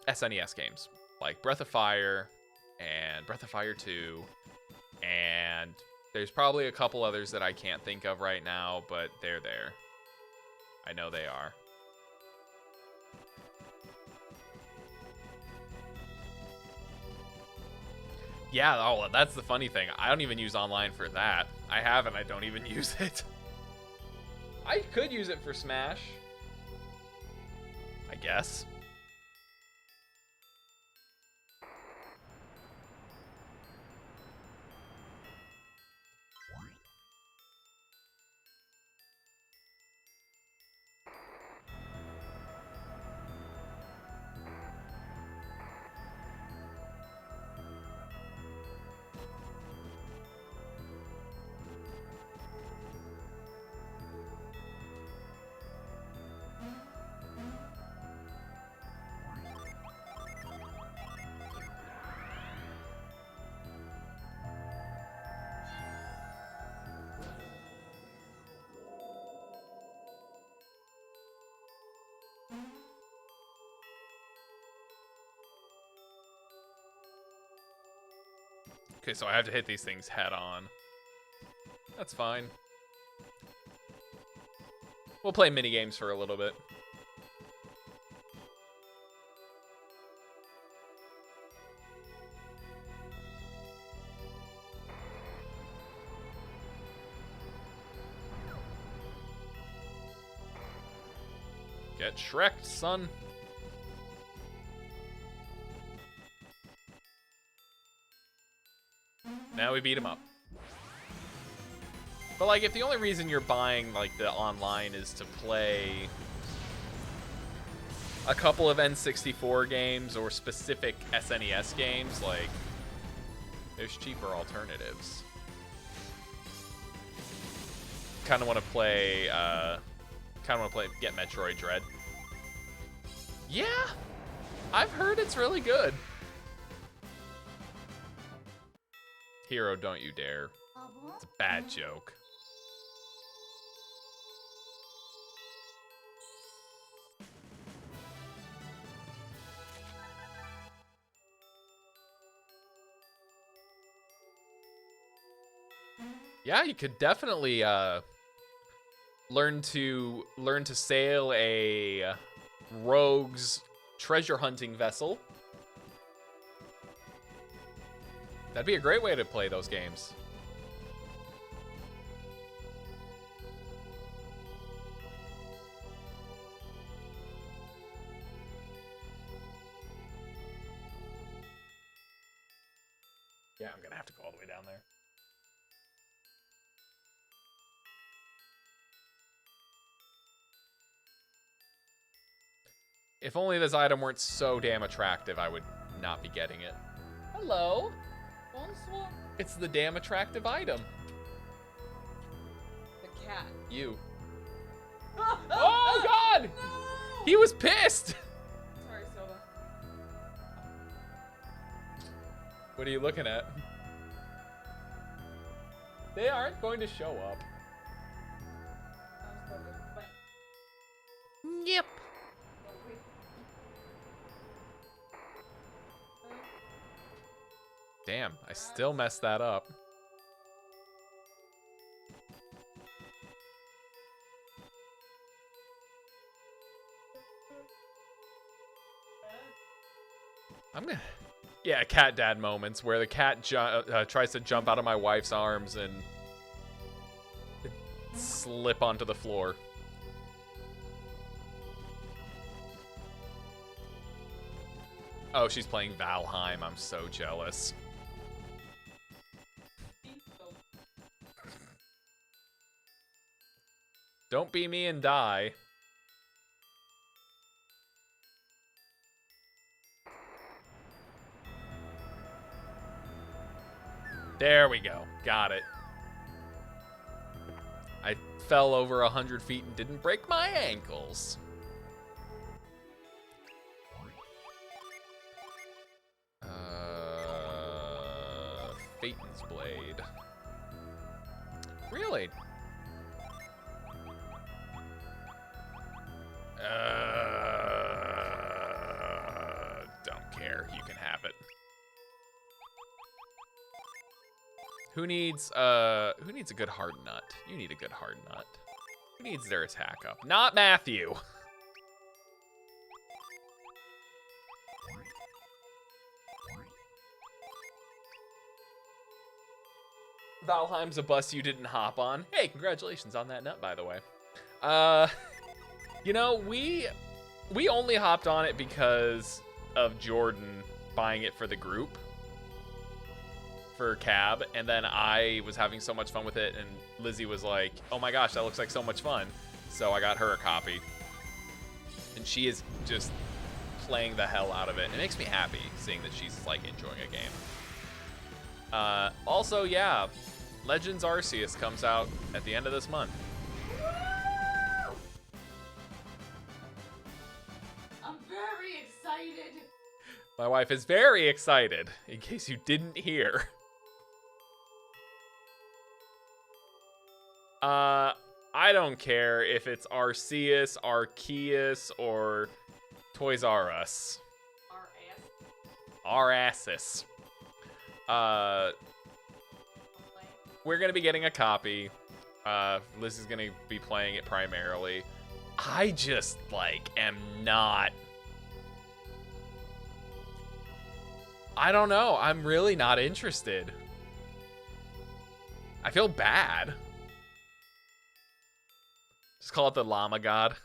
SNES games like Breath of Fire and Breath of Fire 2, and there's probably a couple others that I can't think of right now, but they're there. I know they are. Yeah, oh, that's the funny thing. I don't even use online for that. I have, and I don't even use it. I could use it for Smash, I guess. Okay, so I have to hit these things head on. That's fine. We'll play minigames for a little bit. Get Shrek'd, son. Now we beat him up. But like, if the only reason you're buying like the online is to play a couple of N64 games or specific SNES games, like, there's cheaper alternatives. Kind of want to play, get Metroid Dread. Yeah, I've heard it's really good. Hero, don't you dare. It's a bad joke. Yeah, you could definitely learn to sail a rogue's treasure hunting vessel. That'd be a great way to play those games. Yeah, I'm gonna have to go all the way down there. If only this item weren't so damn attractive, I would not be getting it. Hello. Bonsoir. It's the damn attractive item. The cat. You. Oh God! No! He was pissed! Sorry, Silva. What are you looking at? They aren't going to show up. Yep. Damn, I still messed that up. I'm gonna... Yeah, cat dad moments where the cat tries to jump out of my wife's arms and slip onto the floor. Oh, she's playing Valheim. I'm so jealous. Don't be me and die. There we go. Got it. I fell over 100 feet and didn't break my ankles. Phaeton's Blade. Really? Don't care. You can have it. Who needs a good hard nut? You need a good hard nut. Who needs their attack up? Not Matthew. Valheim's a bus you didn't hop on. Hey, congratulations on that nut, by the way. You know, we only hopped on it because of Jordan buying it for the group. For cab, and then I was having so much fun with it, and Lizzie was like, oh my gosh, that looks like so much fun. So I got her a copy. And she is just playing the hell out of it. It makes me happy seeing that she's like enjoying a game. Also, yeah, Legends Arceus comes out at the end of this month. I'm very excited. My wife is very excited, in case you didn't hear. I don't care if it's Arceus, Arceus, or Toys R Us. Our ass. Arceus. We're gonna be getting a copy. Liz is gonna be playing it primarily. I just, like, am not... I don't know. I'm really not interested. I feel bad. Just call it the Llama God.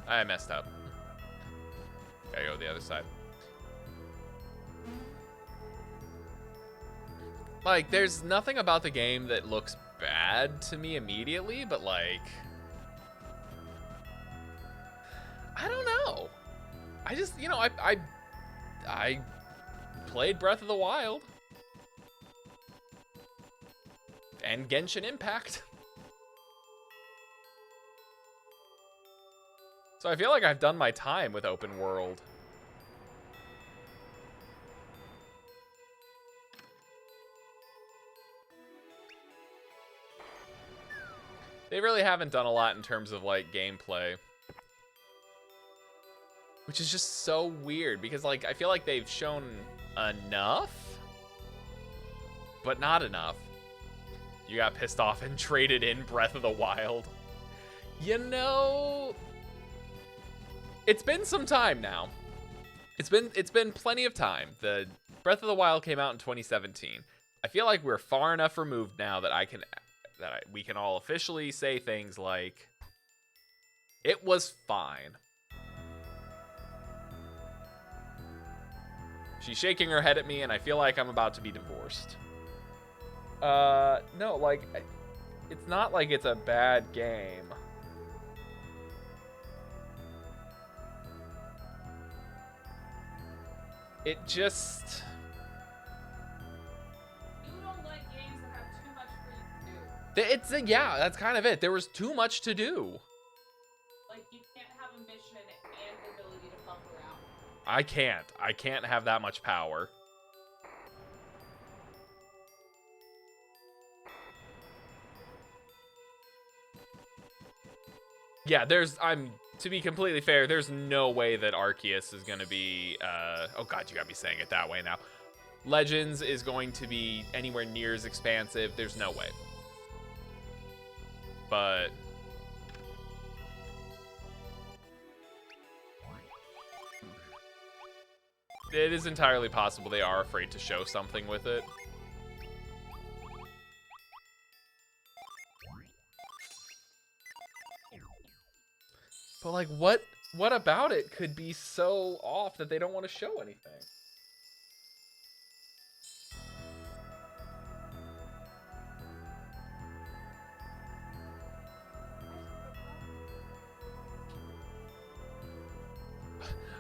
I messed up. Gotta go to the other side. Like, there's nothing about the game that looks bad to me immediately, but like... I don't know. I just, you know, I played Breath of the Wild. And Genshin Impact. So I feel like I've done my time with open world. They really haven't done a lot in terms of, like, gameplay. Which is just so weird, because, like, I feel like they've shown enough, but not enough. You got pissed off and traded in Breath of the Wild. You know, it's been some time now. It's been plenty of time. The Breath of the Wild came out in 2017. I feel like we're far enough removed now that we can all officially say things like, it was fine. She's shaking her head at me, and I feel like I'm about to be divorced. No, like, it's not like it's a bad game. It just... You don't like games that have too much for you to do. Yeah, that's kind of it. There was too much to do. Like, you can't have a mission and the ability to fuck around. I can't have that much power. Yeah, to be completely fair, there's no way that Arceus is going to be, oh god, you gotta be saying it that way now. Legends is going to be anywhere near as expansive. There's no way. But... it is entirely possible they are afraid to show something with it. But, like, what about it could be so off that they don't want to show anything?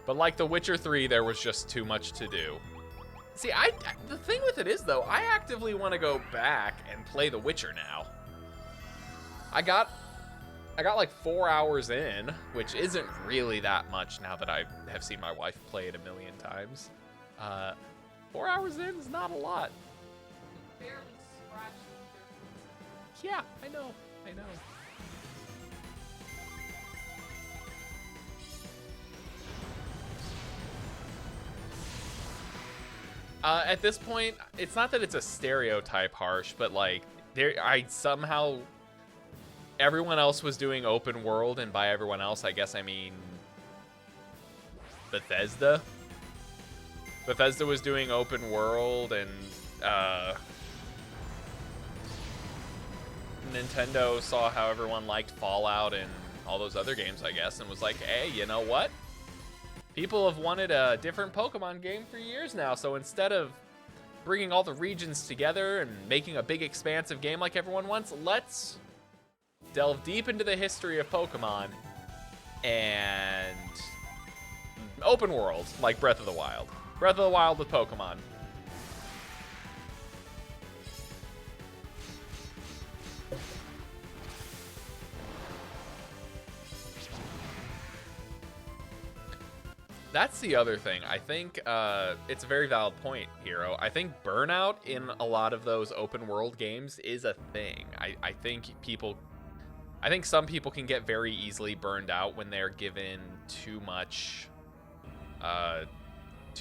But like The Witcher 3, there was just too much to do. See, the thing with it is, though, I actively want to go back and play The Witcher now. I got like 4 hours in, which isn't really that much now that I have seen my wife play it a million times. 4 hours in is not a lot. Barely scratched the surface. Yeah, I know. At this point, it's not that it's a stereotype harsh, but like everyone else was doing open world, and by everyone else, I guess I mean Bethesda. Bethesda was doing open world, and Nintendo saw how everyone liked Fallout and all those other games, I guess, and was like, hey, you know what? People have wanted a different Pokemon game for years now, so instead of bringing all the regions together and making a big expansive game like everyone wants, let's delve deep into the history of Pokemon and open world, like Breath of the Wild. Breath of the Wild with Pokemon. That's the other thing. I think it's a very valid point, Hero. I think burnout in a lot of those open world games is a thing. I think some people can get very easily burned out when they're given too much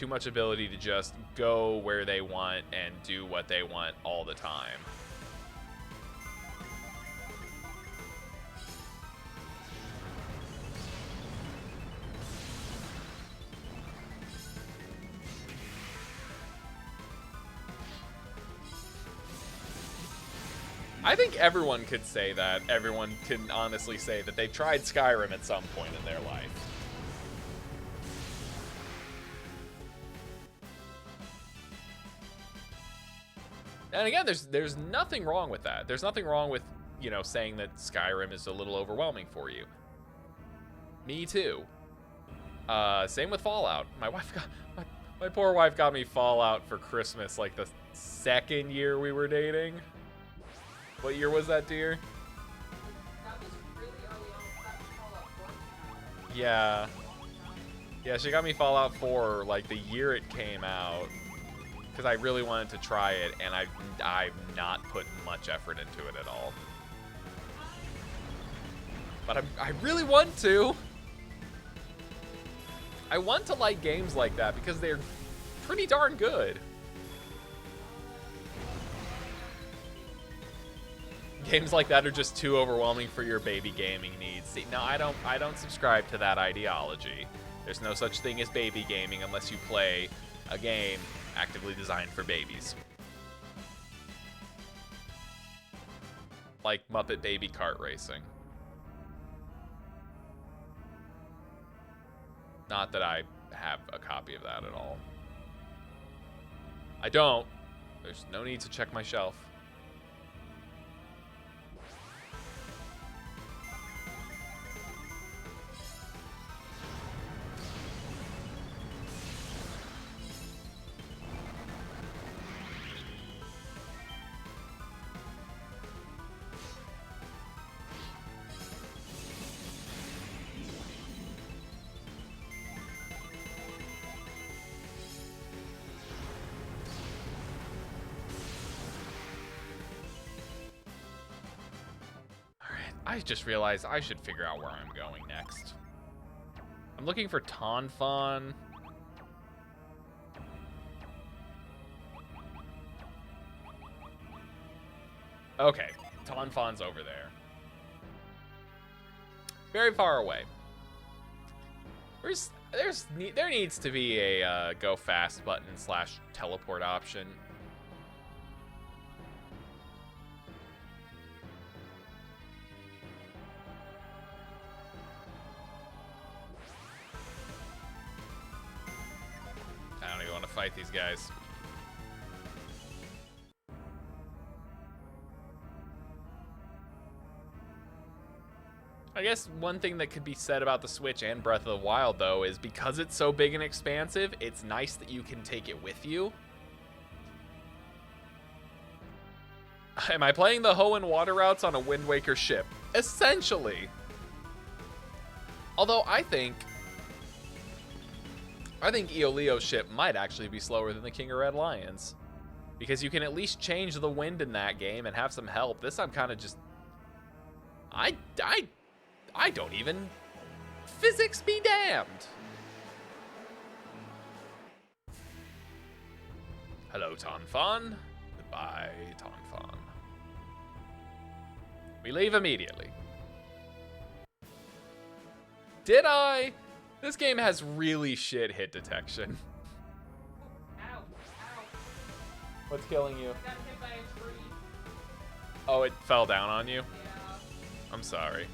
ability to just go where they want and do what they want all the time. I think everyone could say that. Everyone can honestly say that they tried Skyrim at some point in their life. And again, there's nothing wrong with that. There's nothing wrong with, saying that Skyrim is a little overwhelming for you. Me too. Same with Fallout. My poor wife got me Fallout for Christmas like the second year we were dating. What year was that, dear? That was really early on. That was Fallout 4. Yeah. Yeah, she got me Fallout 4 like the year it came out, because I really wanted to try it, and I've not put much effort into it at all. But I really want to. I want to like games like that because they're pretty darn good. Games like that are just too overwhelming for your baby gaming needs. See, no, I don't subscribe to that ideology. There's no such thing as baby gaming unless you play a game actively designed for babies. Like Muppet Baby Kart Racing. Not that I have a copy of that at all. I don't. There's no need to check my shelf. I just realized I should figure out where I'm going next. I'm looking for Tonfon. Okay, Tonfon's over there. Very far away. There needs to be a go fast button / teleport option. I don't even want to fight these guys. I guess one thing that could be said about the Switch and Breath of the Wild, though, is because it's so big and expansive, it's nice that you can take it with you. Am I playing the Hoenn water routes on a Wind Waker ship? Essentially. Although I think Eolio's ship might actually be slower than the King of Red Lions. Because you can at least change the wind in that game and have some help. This I'm kind of just... I don't even... Physics be damned! Hello, Tonfon. Goodbye, Tonfon. We leave immediately. Did I? This game has really shit hit detection. Ow. Ow. What's killing you? I got hit by a tree. Oh, it fell down on you? Yeah. I'm sorry.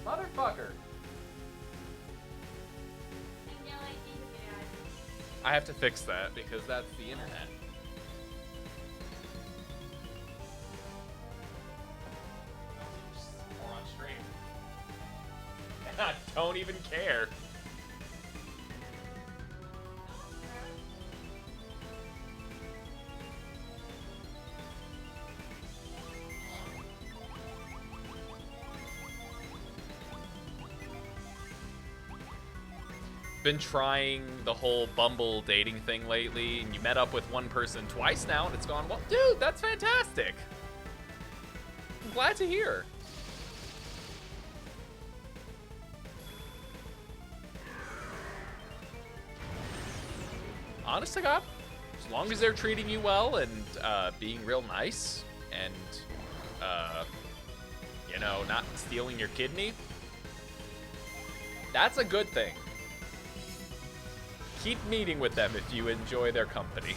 Motherfucker. I have to fix that because that's the internet. We're on stream. And I don't even care. Been trying the whole Bumble dating thing lately, and you met up with one person twice now, and it's gone well. Dude, that's fantastic. I'm glad to hear. Honest to God, as long as they're treating you well and being real nice and, you know, not stealing your kidney, that's a good thing. Keep meeting with them if you enjoy their company.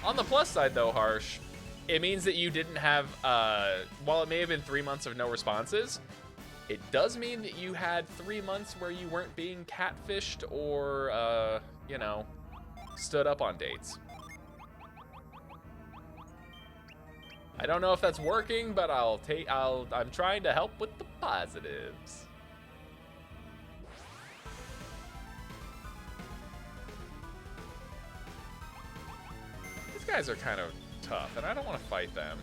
On the plus side, though, Harsh, it means that you didn't have, while it may have been 3 months of no responses, it does mean that you had 3 months where you weren't being catfished or, you know, stood up on dates. I don't know if that's working, but I'm trying to help with the positives. These guys are kind of tough, and I don't want to fight them.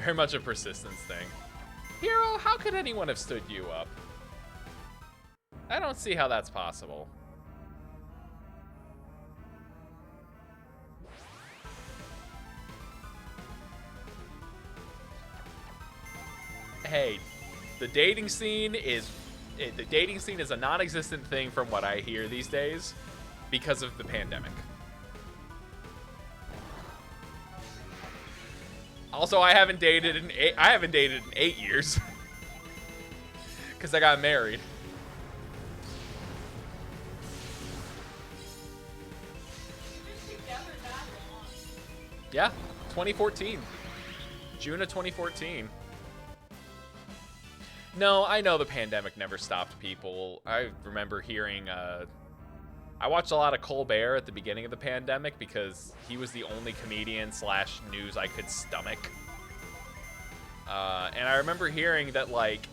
Very much a persistence thing. Hero, how could anyone have stood you up? I don't see how that's possible. Hey, the dating scene is a non-existent thing from what I hear these days because of the pandemic. Also, I haven't dated in 8 years because I got married. Yeah, 2014. June of 2014. No, I know the pandemic never stopped people. I remember hearing, I watched a lot of Colbert at the beginning of the pandemic because he was the only comedian / news I could stomach. And I remember hearing that, like,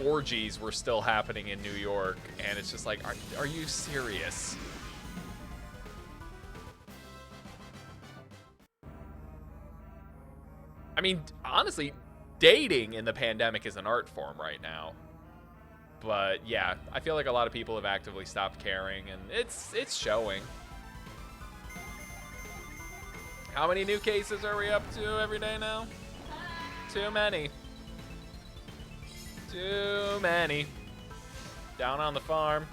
orgies were still happening in New York, and it's just like, are you serious? I mean, honestly, dating in the pandemic is an art form right now. But yeah, I feel like a lot of people have actively stopped caring, and it's showing. How many new cases are we up to every day now? Too many. Too many. Down on the farm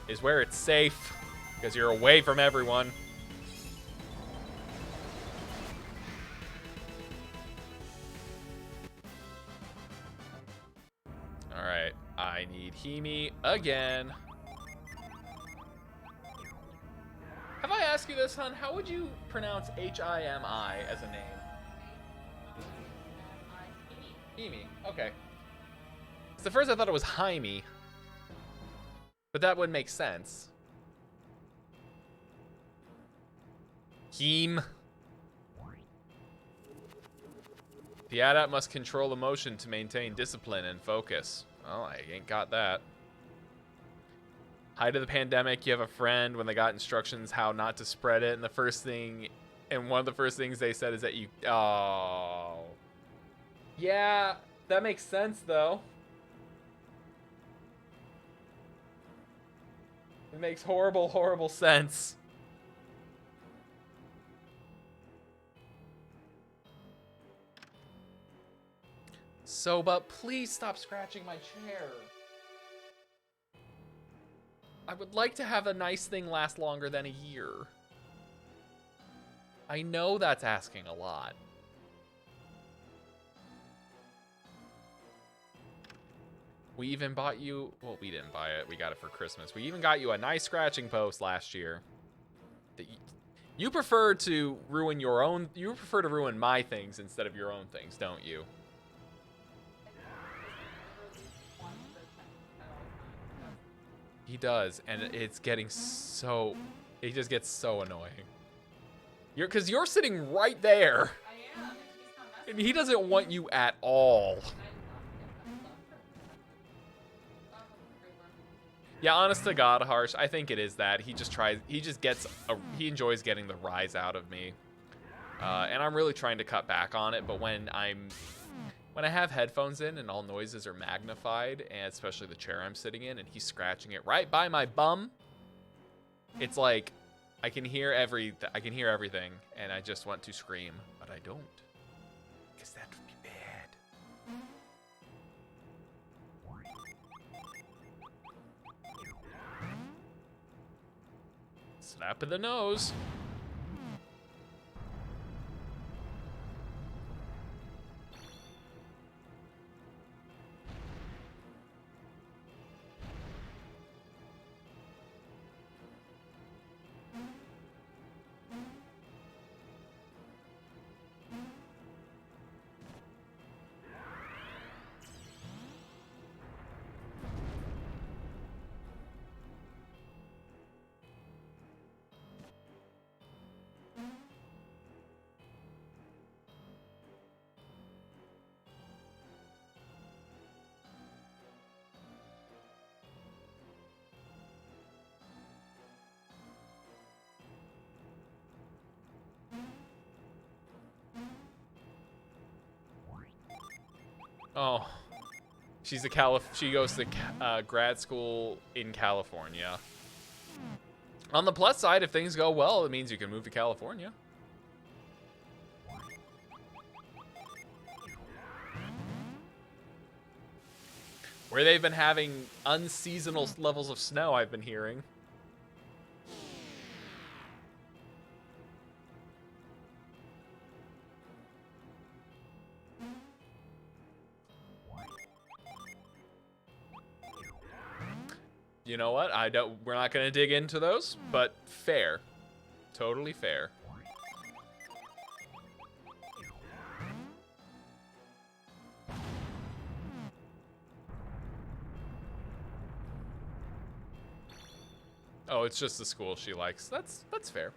is where it's safe, because you're away from everyone. Himi again. Have I asked you this, hon? How would you pronounce H-I-M-I as a name? Himi. Okay. So at first I thought it was Jaime. But that would make sense. Heem. The adept must control emotion to maintain discipline and focus. Well, I ain't got that. Height of the pandemic, you have a friend when they got instructions how not to spread it, and one of the first things they said is that you, oh. Yeah, that makes sense though. It makes horrible, horrible sense. So, but please stop scratching my chair. I would like to have a nice thing last longer than a year. I know that's asking a lot. We even bought you, well, we didn't buy it. We got it for Christmas. We even got you a nice scratching post last year. You prefer to ruin your own, you prefer to ruin my things instead of your own things, don't you? He does, and it's getting so, it just gets so annoying. Because you're sitting right there. I am, and he doesn't want you at all. Yeah, honest to God, Harsh, I think it is that. He he enjoys getting the rise out of me. And I'm really trying to cut back on it, but when I have headphones in and all noises are magnified, and especially the chair I'm sitting in, and he's scratching it right by my bum, it's like I can hear everything, and I just want to scream, but I don't, because that would be bad. Slap in the nose. Oh, she goes to grad school in California. On the plus side, if things go well, it means you can move to California. Where they've been having unseasonal levels of snow, I've been hearing. You know what? We're not going to dig into those, but fair. Totally fair. Oh, it's just the school she likes. That's fair.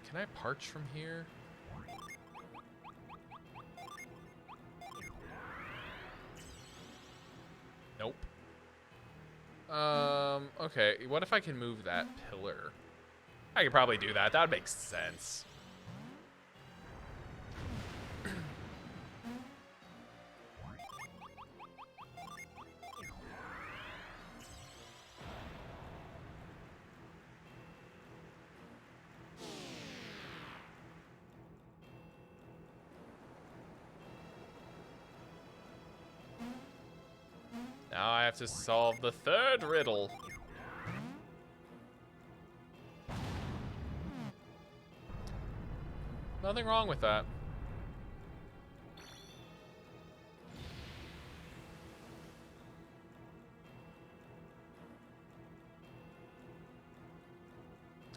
Can I parch from here? Nope. Okay, what if I can move that pillar? I could probably do that. That would make sense. Now I have to solve the third riddle. Nothing wrong with that.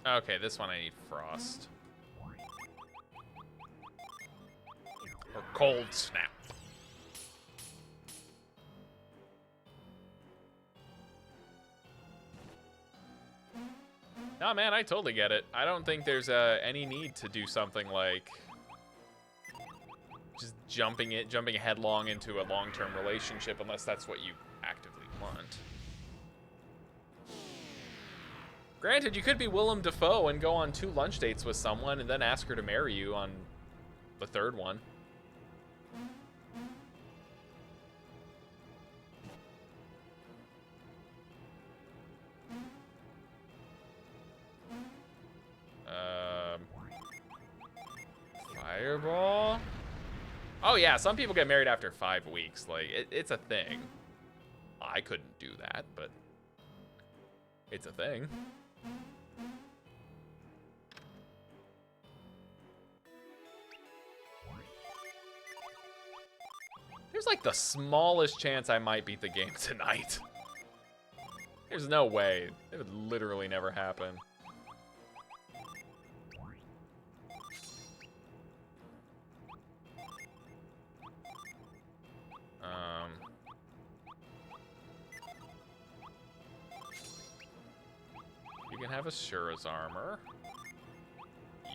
Okay, this one I need frost. Or cold snap. Nah, man, I totally get it. I don't think there's any need to do something like just jumping headlong into a long-term relationship unless that's what you actively want. Granted, you could be Willem Dafoe and go on 2 lunch dates with someone and then ask her to marry you on the 3rd one. Fireball? Oh yeah, some people get married after 5 weeks. Like, it's a thing. I couldn't do that, but it's a thing. There's like the smallest chance I might beat the game tonight. There's no way. It would literally never happen. You can have Ashura's armor.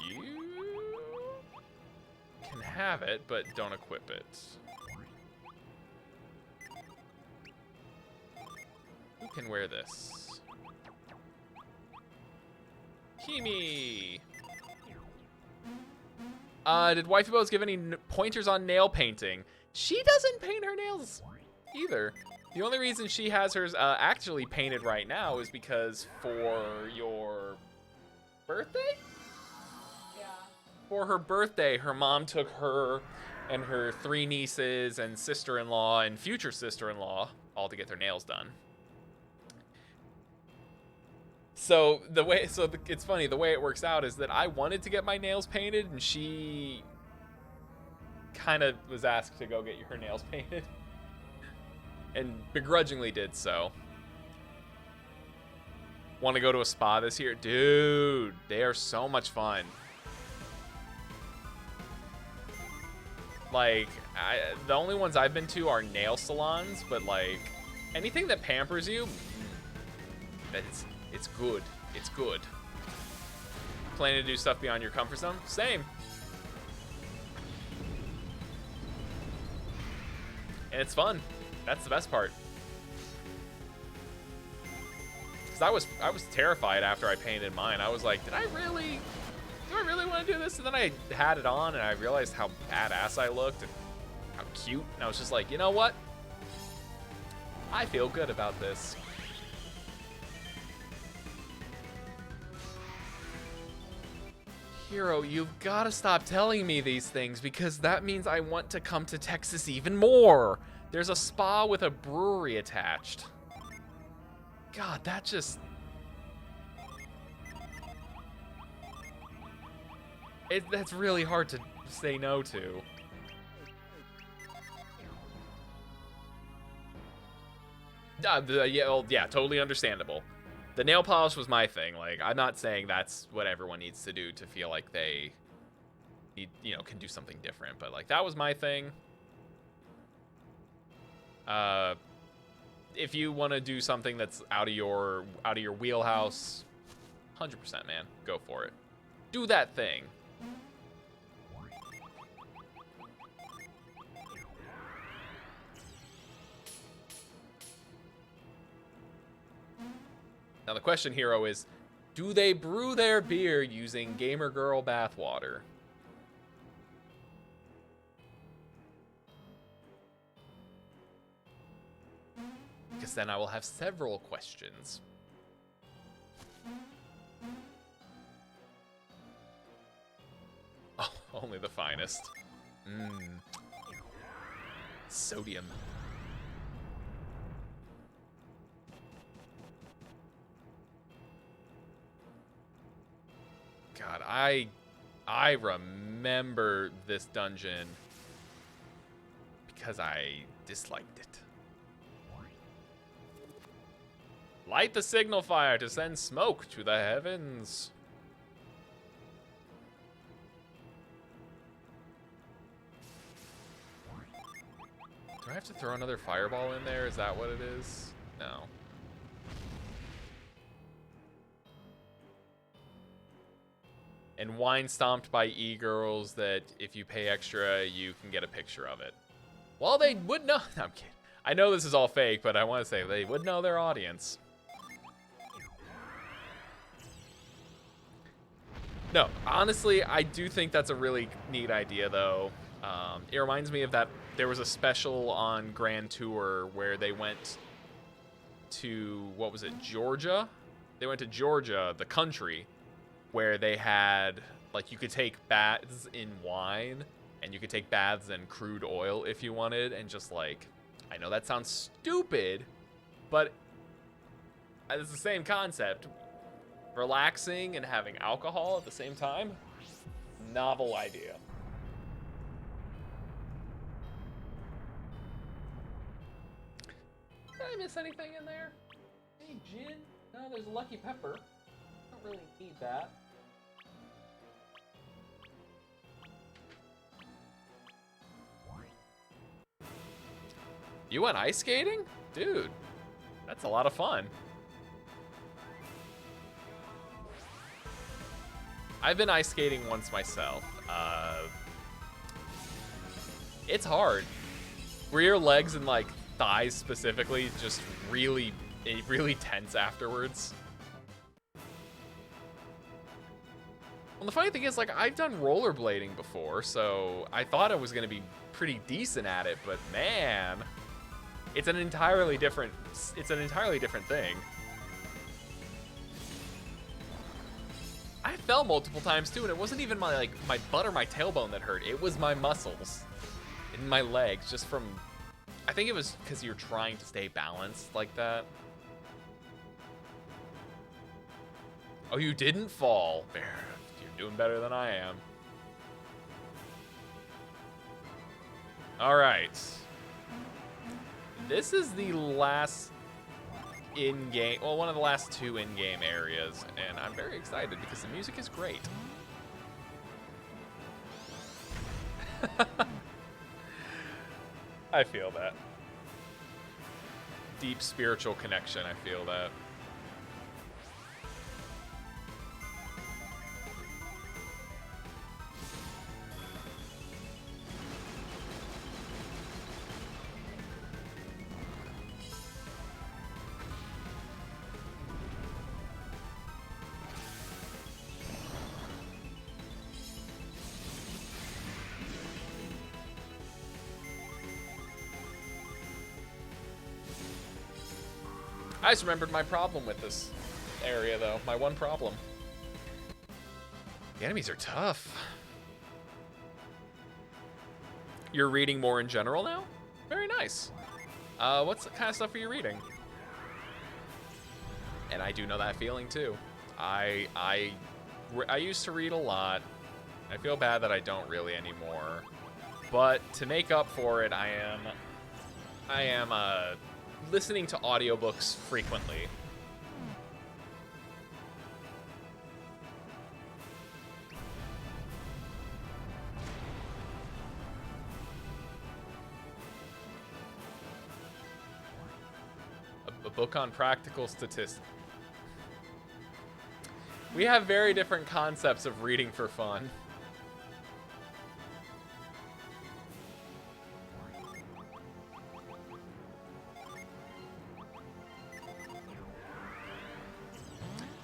You can have it, but don't equip it. Who can wear this? Kimi! Did Wifey Bows give any pointers on nail painting? She doesn't paint her nails either. The only reason she has hers actually painted right now is because for your birthday? Yeah. For her birthday, her mom took her and her 3 nieces and sister-in-law and future sister-in-law all to get their nails done. So it's funny, the way it works out is that I wanted to get my nails painted and she kind of was asked to go get her nails painted. And begrudgingly did so. Want to go to a spa this year? Dude, they are so much fun. Like, the only ones I've been to are nail salons, but like, anything that pampers you, it's good. It's good. Planning to do stuff beyond your comfort zone? Same. And it's fun. That's the best part. Because I was terrified after I painted mine. I was like, do I really want to do this? And then I had it on and I realized how badass I looked and how cute. And I was just like, you know what? I feel good about this. Hero, you've got to stop telling me these things because that means I want to come to Texas even more. There's a spa with a brewery attached. God, that just... that's really hard to say no to. Yeah, totally understandable. The nail polish was my thing. Like, I'm not saying that's what everyone needs to do to feel like they need, can do something different. But, like, that was my thing. If you want to do something that's out of your wheelhouse, 100%, man, go for it. Do that thing. Now the question, Hero, is, do they brew their beer using Gamer Girl bathwater? Because then I will have several questions. Oh, only the finest. Sodium. God, I remember this dungeon because I disliked it. Light the signal fire to send smoke to the heavens. Do I have to throw another fireball in there? Is that what it is? No. And wine stomped by e-girls that if you pay extra, you can get a picture of it. Well, they would know. No, I'm kidding. I know this is all fake, but I want to say they would know their audience. No, honestly, I do think that's a really neat idea, though. It reminds me of that. There was a special on Grand Tour where they went to, what was it, Georgia? They went to Georgia, the country, where they had, like, you could take baths in wine, and you could take baths in crude oil if you wanted, and just, like, I know that sounds stupid, but it's the same concept. Relaxing and having alcohol at the same time? Novel idea. Did I miss anything in there? Hey, gin? No, there's a lucky pepper. Don't really need that. You went ice skating? Dude, that's a lot of fun. I've been ice skating once myself. It's hard. Were your legs and like thighs specifically just really tense afterwards? Well, the funny thing is, like, I've done rollerblading before, so I thought I was gonna be pretty decent at it, but man, it's an entirely different thing. I fell multiple times too, and it wasn't even my butt or my tailbone that hurt. It was my muscles in my legs, just from, I think it was because you're trying to stay balanced like that. Oh, you didn't fall. You're doing better than I am. All right. This is the last in-game, well, one of the last two in-game areas, and I'm very excited because the music is great. I feel that. Deep spiritual connection, I feel that. I just remembered my problem with this area, though. My one problem. The enemies are tough. You're reading more in general now? Very nice. What kind of stuff are you reading? And I do know that feeling, too. I used to read a lot. I feel bad that I don't really anymore. But to make up for it, I am listening to audiobooks frequently. A book on practical statistics. We have very different concepts of reading for fun.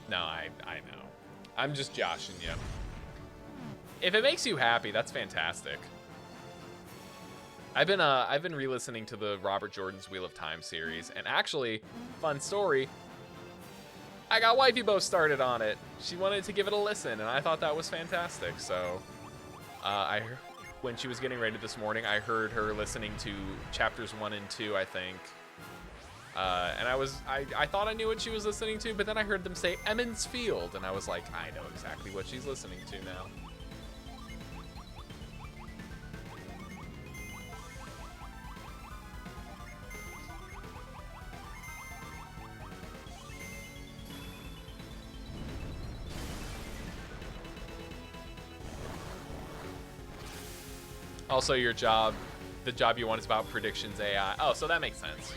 No, I know. I'm just joshing you. If it makes you happy, that's fantastic. I've been re-listening to the Robert Jordan's Wheel of Time series, and actually, fun story, I got Wifey Bo started on it. She wanted to give it a listen, and I thought that was fantastic. So, when she was getting ready this morning, I heard her listening to chapters 1 and 2, I think. And I thought I knew what she was listening to, but then I heard them say Emmons Field, and I was like, I know exactly what she's listening to now. Also, your job, the job you want is about predictions AI. Oh, so that makes sense.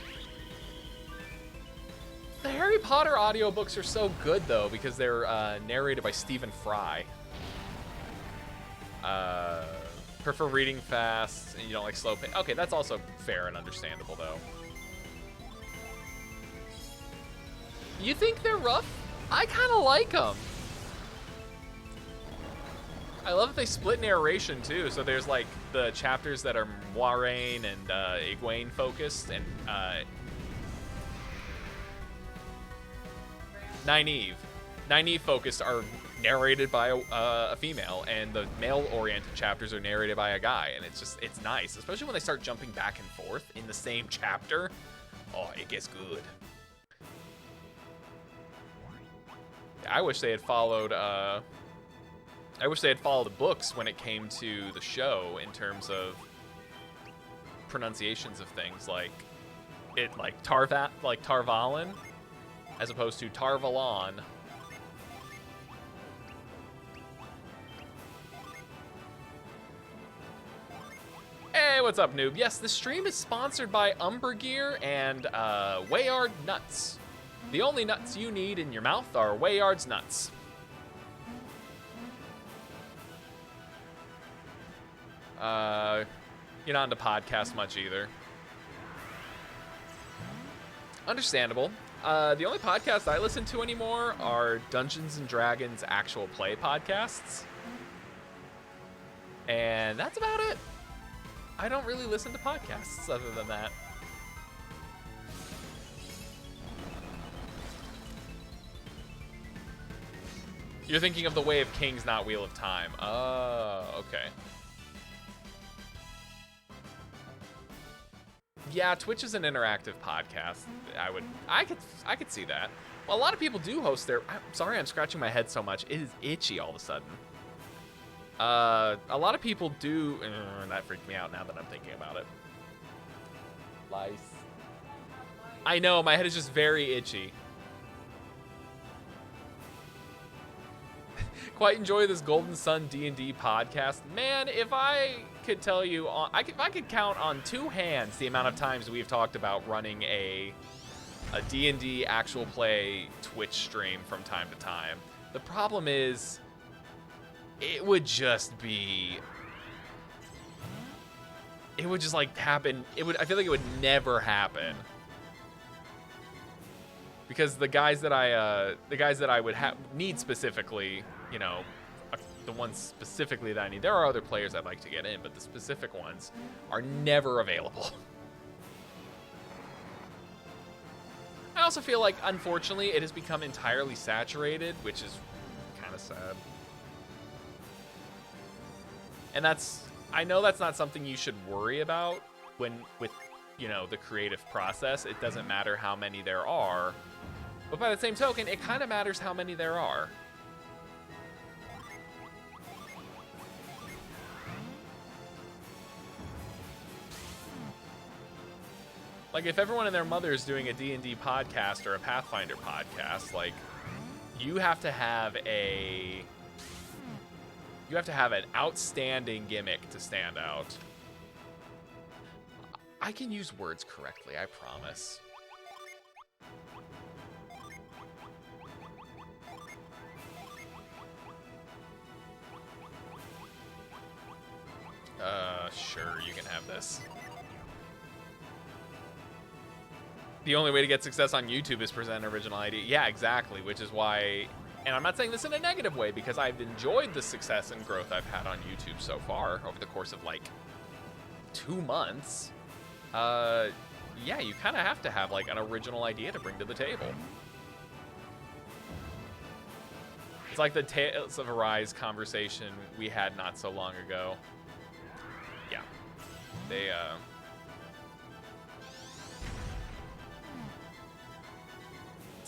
The Harry Potter audiobooks are so good, though, because they're narrated by Stephen Fry. Prefer reading fast, and you don't like slow pace. Okay, that's also fair and understandable, though. You think they're rough? I kind of like them. I love that they split narration, too. So there's, like, the chapters that are Moiraine and Egwene focused, and Nynaeve focused are narrated by a female, and the male-oriented chapters are narrated by a guy, and it's nice, especially when they start jumping back and forth in the same chapter. Oh, it gets good. I wish they had followed the books when it came to the show in terms of pronunciations of things, like Tarvalin as opposed to Tarvalon. Hey, what's up, noob? Yes, this stream is sponsored by Umbra Gear and Weyard nuts. The only nuts you need in your mouth are Weyard's nuts. You're not into podcasts much either. Understandable. The only podcasts I listen to anymore are Dungeons and Dragons actual play podcasts. And that's about it. I don't really listen to podcasts other than that. You're thinking of The Way of Kings, not Wheel of Time. Oh, okay. Yeah, Twitch is an interactive podcast. I could see that. Well, a lot of people do host their. I'm sorry, I'm scratching my head so much. It is itchy all of a sudden. A lot of people do. That freaked me out now that I'm thinking about it. Lice. I know, my head is just very itchy. Quite enjoy this Golden Sun D&D podcast. Man, if I could tell you, if I could count on two hands the amount of times we've talked about running a D&D actual play Twitch stream from time to time. The problem is, it would just like happen. I feel like it would never happen. Because the guys that I would need specifically, you know, the ones specifically that I need. There are other players I'd like to get in, but the specific ones are never available. I also feel like, unfortunately, it has become entirely saturated, which is kind of sad. And I know that's not something you should worry about with, you know, the creative process. It doesn't matter how many there are. But by the same token, it kind of matters how many there are. Like, if everyone and their mother is doing a D&D podcast or a Pathfinder podcast, like, you have to have an outstanding gimmick to stand out. I can use words correctly, I promise. Sure, you can have this. The only way to get success on YouTube is present an original idea. Yeah, exactly, which is why, and I'm not saying this in a negative way, because I've enjoyed the success and growth I've had on YouTube so far over the course of like 2 months. Yeah, you kind of have to have like an original idea to bring to the table. It's like the Tales of Arise conversation we had not so long ago. Yeah,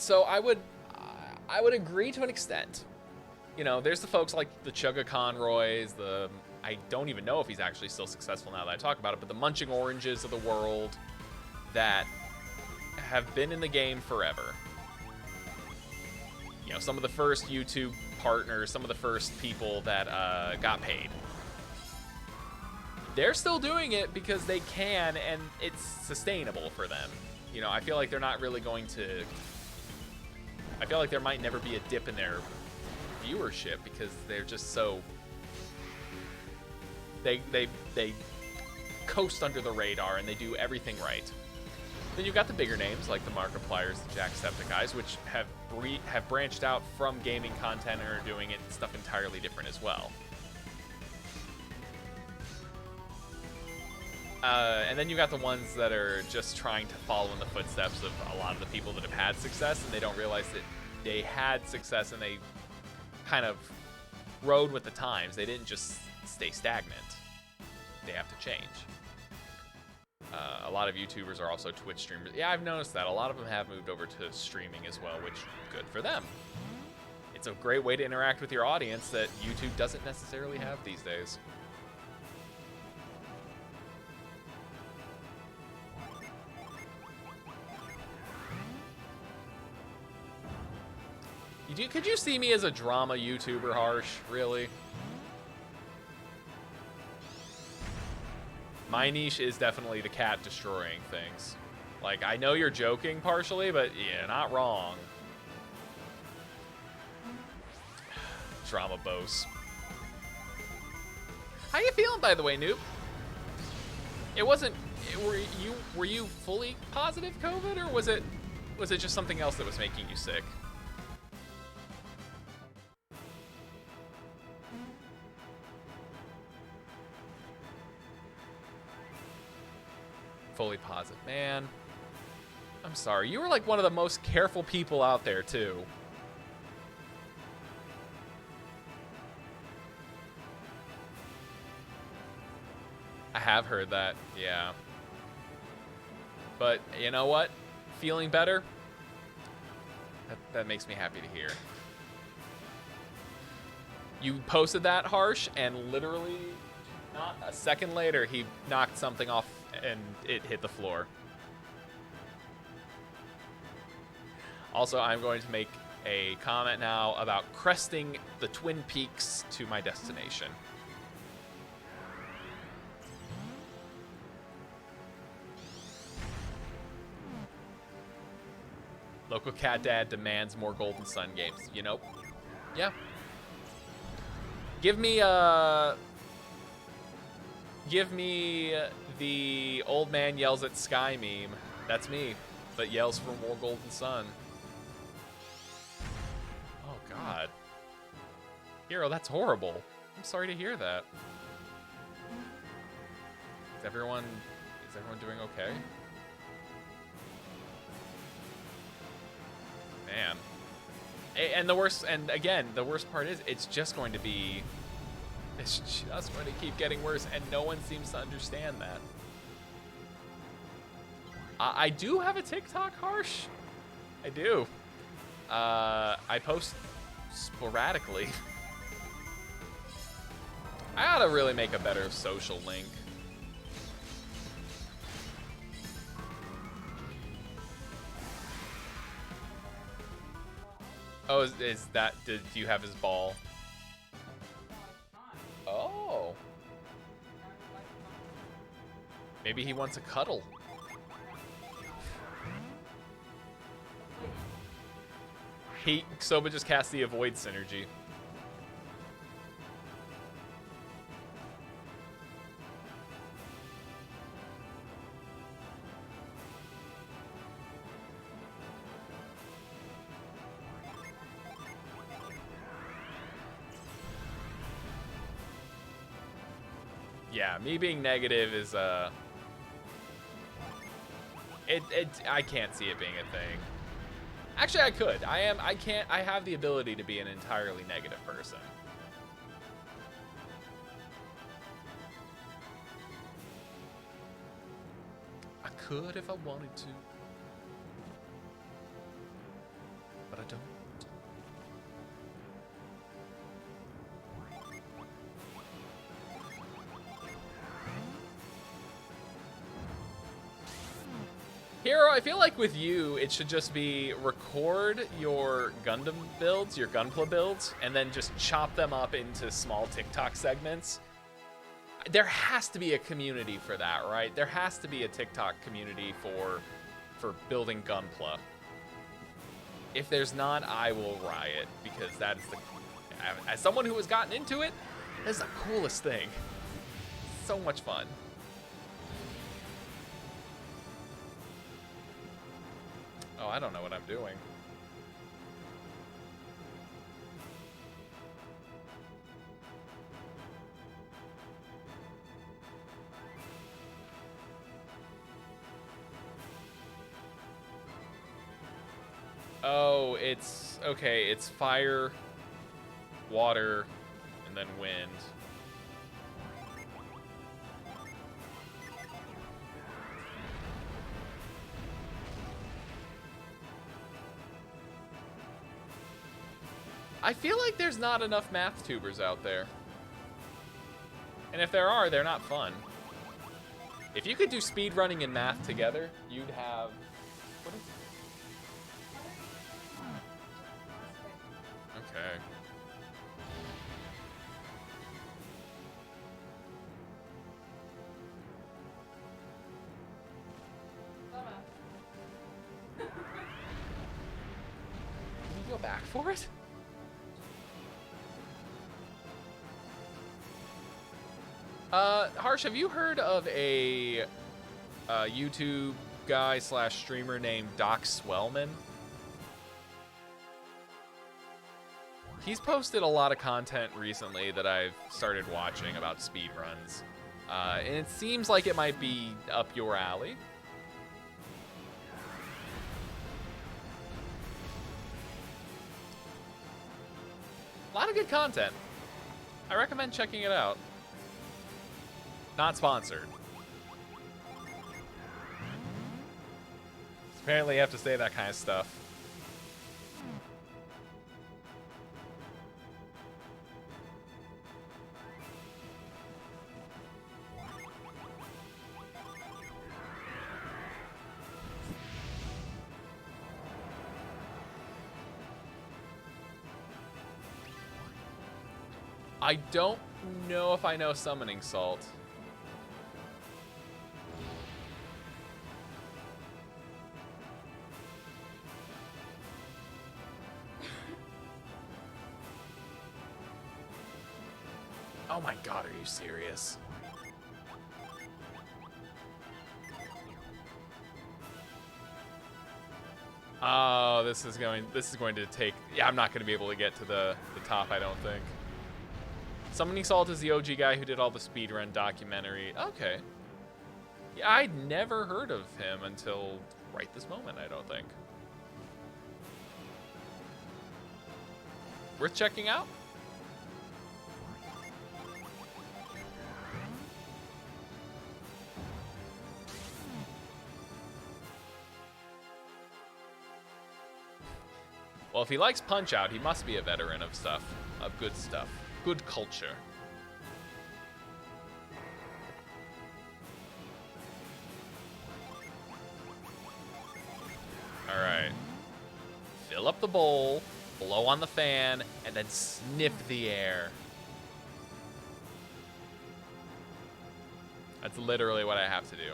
So I would agree to an extent. You know, there's the folks like the Chugga Conroys, I don't even know if he's actually still successful now that I talk about it, but the Munching Oranges of the world that have been in the game forever. You know, some of the first YouTube partners, some of the first people that got paid. They're still doing it because they can, and it's sustainable for them. You know, I feel like they're not really going to... I feel like there might never be a dip in their viewership because they're just so... They coast under the radar and they do everything right. Then you've got the bigger names like the Markipliers, the Jacksepticeye's, which have branched out from gaming content and are doing it stuff entirely different as well. And then you got the ones that are just trying to follow in the footsteps of a lot of the people that have had success, and they don't realize that they had success and they kind of rode with the times. They didn't just stay stagnant. They have to change. A lot of YouTubers are also Twitch streamers. Yeah, I've noticed that. A lot of them have moved over to streaming as well, which good for them. It's a great way to interact with your audience that YouTube doesn't necessarily have these days. Could you see me as a drama YouTuber, Harsh? Really? My niche is definitely the cat destroying things. Like, I know you're joking partially, but yeah, not wrong. Drama boss. How you feeling, by the way, Noob? It wasn't... Were you fully positive COVID, or was it just something else that was making you sick? Fully positive. Man, I'm sorry. You were like one of the most careful people out there, too. I have heard that, yeah. But you know what? Feeling better? That makes me happy to hear. You posted that, Harsh, and literally not a second later, he knocked something off and it hit the floor. Also, I'm going to make a comment now about cresting the Twin Peaks to my destination. Local cat dad demands more Golden Sun games. You know? Yeah. Give me the old man yells at sky meme. That's me, but yells for more Golden Sun. Oh God. Hero, that's horrible. I'm sorry to hear that. Is everyone doing okay? Man. And the worst part is it's just going to keep getting worse, and no one seems to understand that. I do have a TikTok, Harsh. I do. I post sporadically. I ought to really make a better social link. Oh, is that... Do you have his ball? Oh. Maybe he wants a cuddle. Soba just cast the avoid synergy. Yeah, me being negative is I can't see it being a thing. Actually, I could. I have the ability to be an entirely negative person. I could if I wanted to. Miro, I feel like with you, it should just be record your Gundam builds, your Gunpla builds, and then just chop them up into small TikTok segments. There has to be a community for that, right? There has to be a TikTok community for building Gunpla. If there's not, I will riot, because that is as someone who has gotten into it, that's the coolest thing. So much fun. Oh, I don't know what I'm doing. Oh, it's okay. It's fire, water, and then wind. I feel like there's not enough math tubers out there. And if there are, they're not fun. If you could do speedrunning and math together, you'd have... What is... Okay. Can you go back for it? Harsh, have you heard of a YouTube guy / streamer named Doc Swellman? He's posted a lot of content recently that I've started watching about speedruns. And it seems like it might be up your alley. A lot of good content. I recommend checking it out. Not sponsored. Apparently you have to say that kind of stuff. I don't know if I know Summoning Salt. Oh my god, are you serious? Oh, this is going to take... Yeah, I'm not going to be able to get to the top, I don't think. Summoning Salt is the OG guy who did all the speedrun documentary. Okay. Yeah, I'd never heard of him until right this moment, I don't think. Worth checking out? Well, if he likes Punch-Out, he must be a veteran of stuff. Of good stuff. Good culture. Alright. Fill up the bowl, blow on the fan, and then sniff the air. That's literally what I have to do.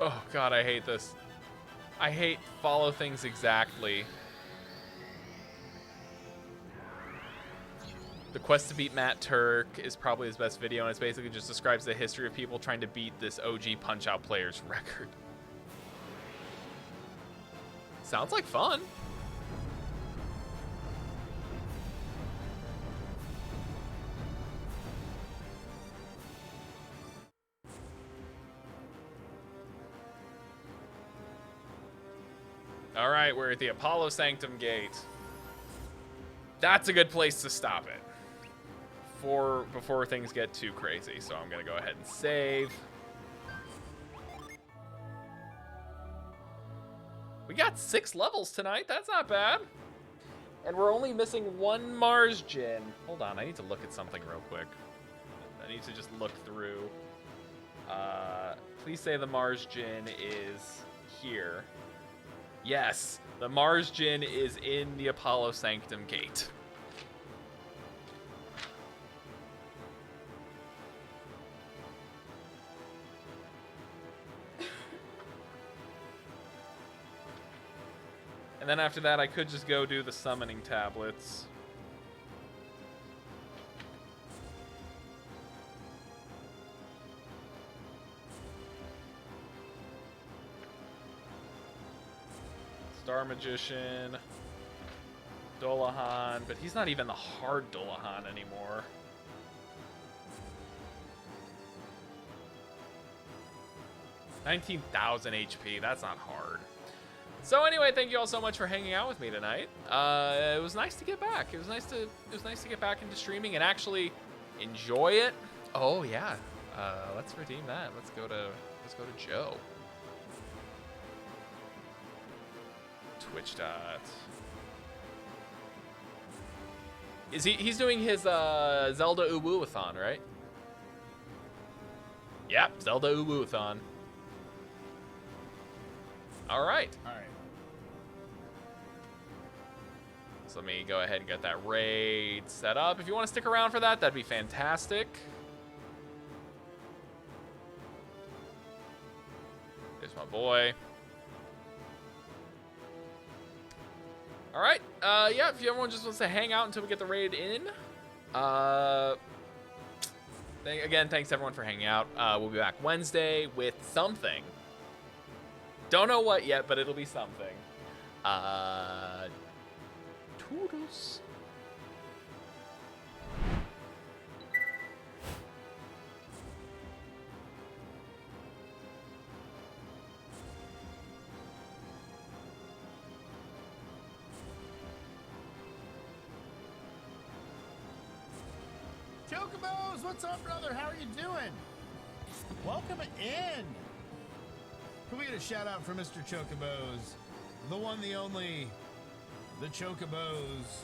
Oh god, I hate this. I hate follow things exactly. The quest to beat Matt Turk is probably his best video, and it basically just describes the history of people trying to beat this OG Punch-Out player's record. Sounds like fun. All right, we're at the Apollo Sanctum Gate. That's a good place to stop it before things get too crazy. So I'm gonna go ahead and save. We got 6 levels tonight. That's not bad. And we're only missing 1 Mars Djinn. Hold on, I need to look at something real quick. I need to just look through. Please say the Mars Djinn is here. Yes, the Mars Djinn is in the Apollo Sanctum Gate. And then after that, I could just go do the summoning tablets. Star Magician, Dolahan, but he's not even the hard Dolahan anymore. $19,000 HP, that's not hard. So anyway, thank you all so much for hanging out with me tonight. It was nice to get back. It was nice to get back into streaming and actually enjoy it. Oh yeah, let's redeem that. Let's go to Joe. Twitch dot. He's doing his Zelda Uwu-a-thon, right? Yep, Zelda Uwu-a-thon. All right. So let me go ahead and get that raid set up. If you want to stick around for that, that'd be fantastic. There's my boy. All right. Yeah, if everyone just wants to hang out until we get the raid in. Again, thanks everyone for hanging out. We'll be back Wednesday with something. Don't know what yet, but it'll be something. Toodles. Chocobos, what's up, brother? How are you doing? Welcome in. Can we get a shout out for Mr. Chocobos, the one, the only, the Chocobos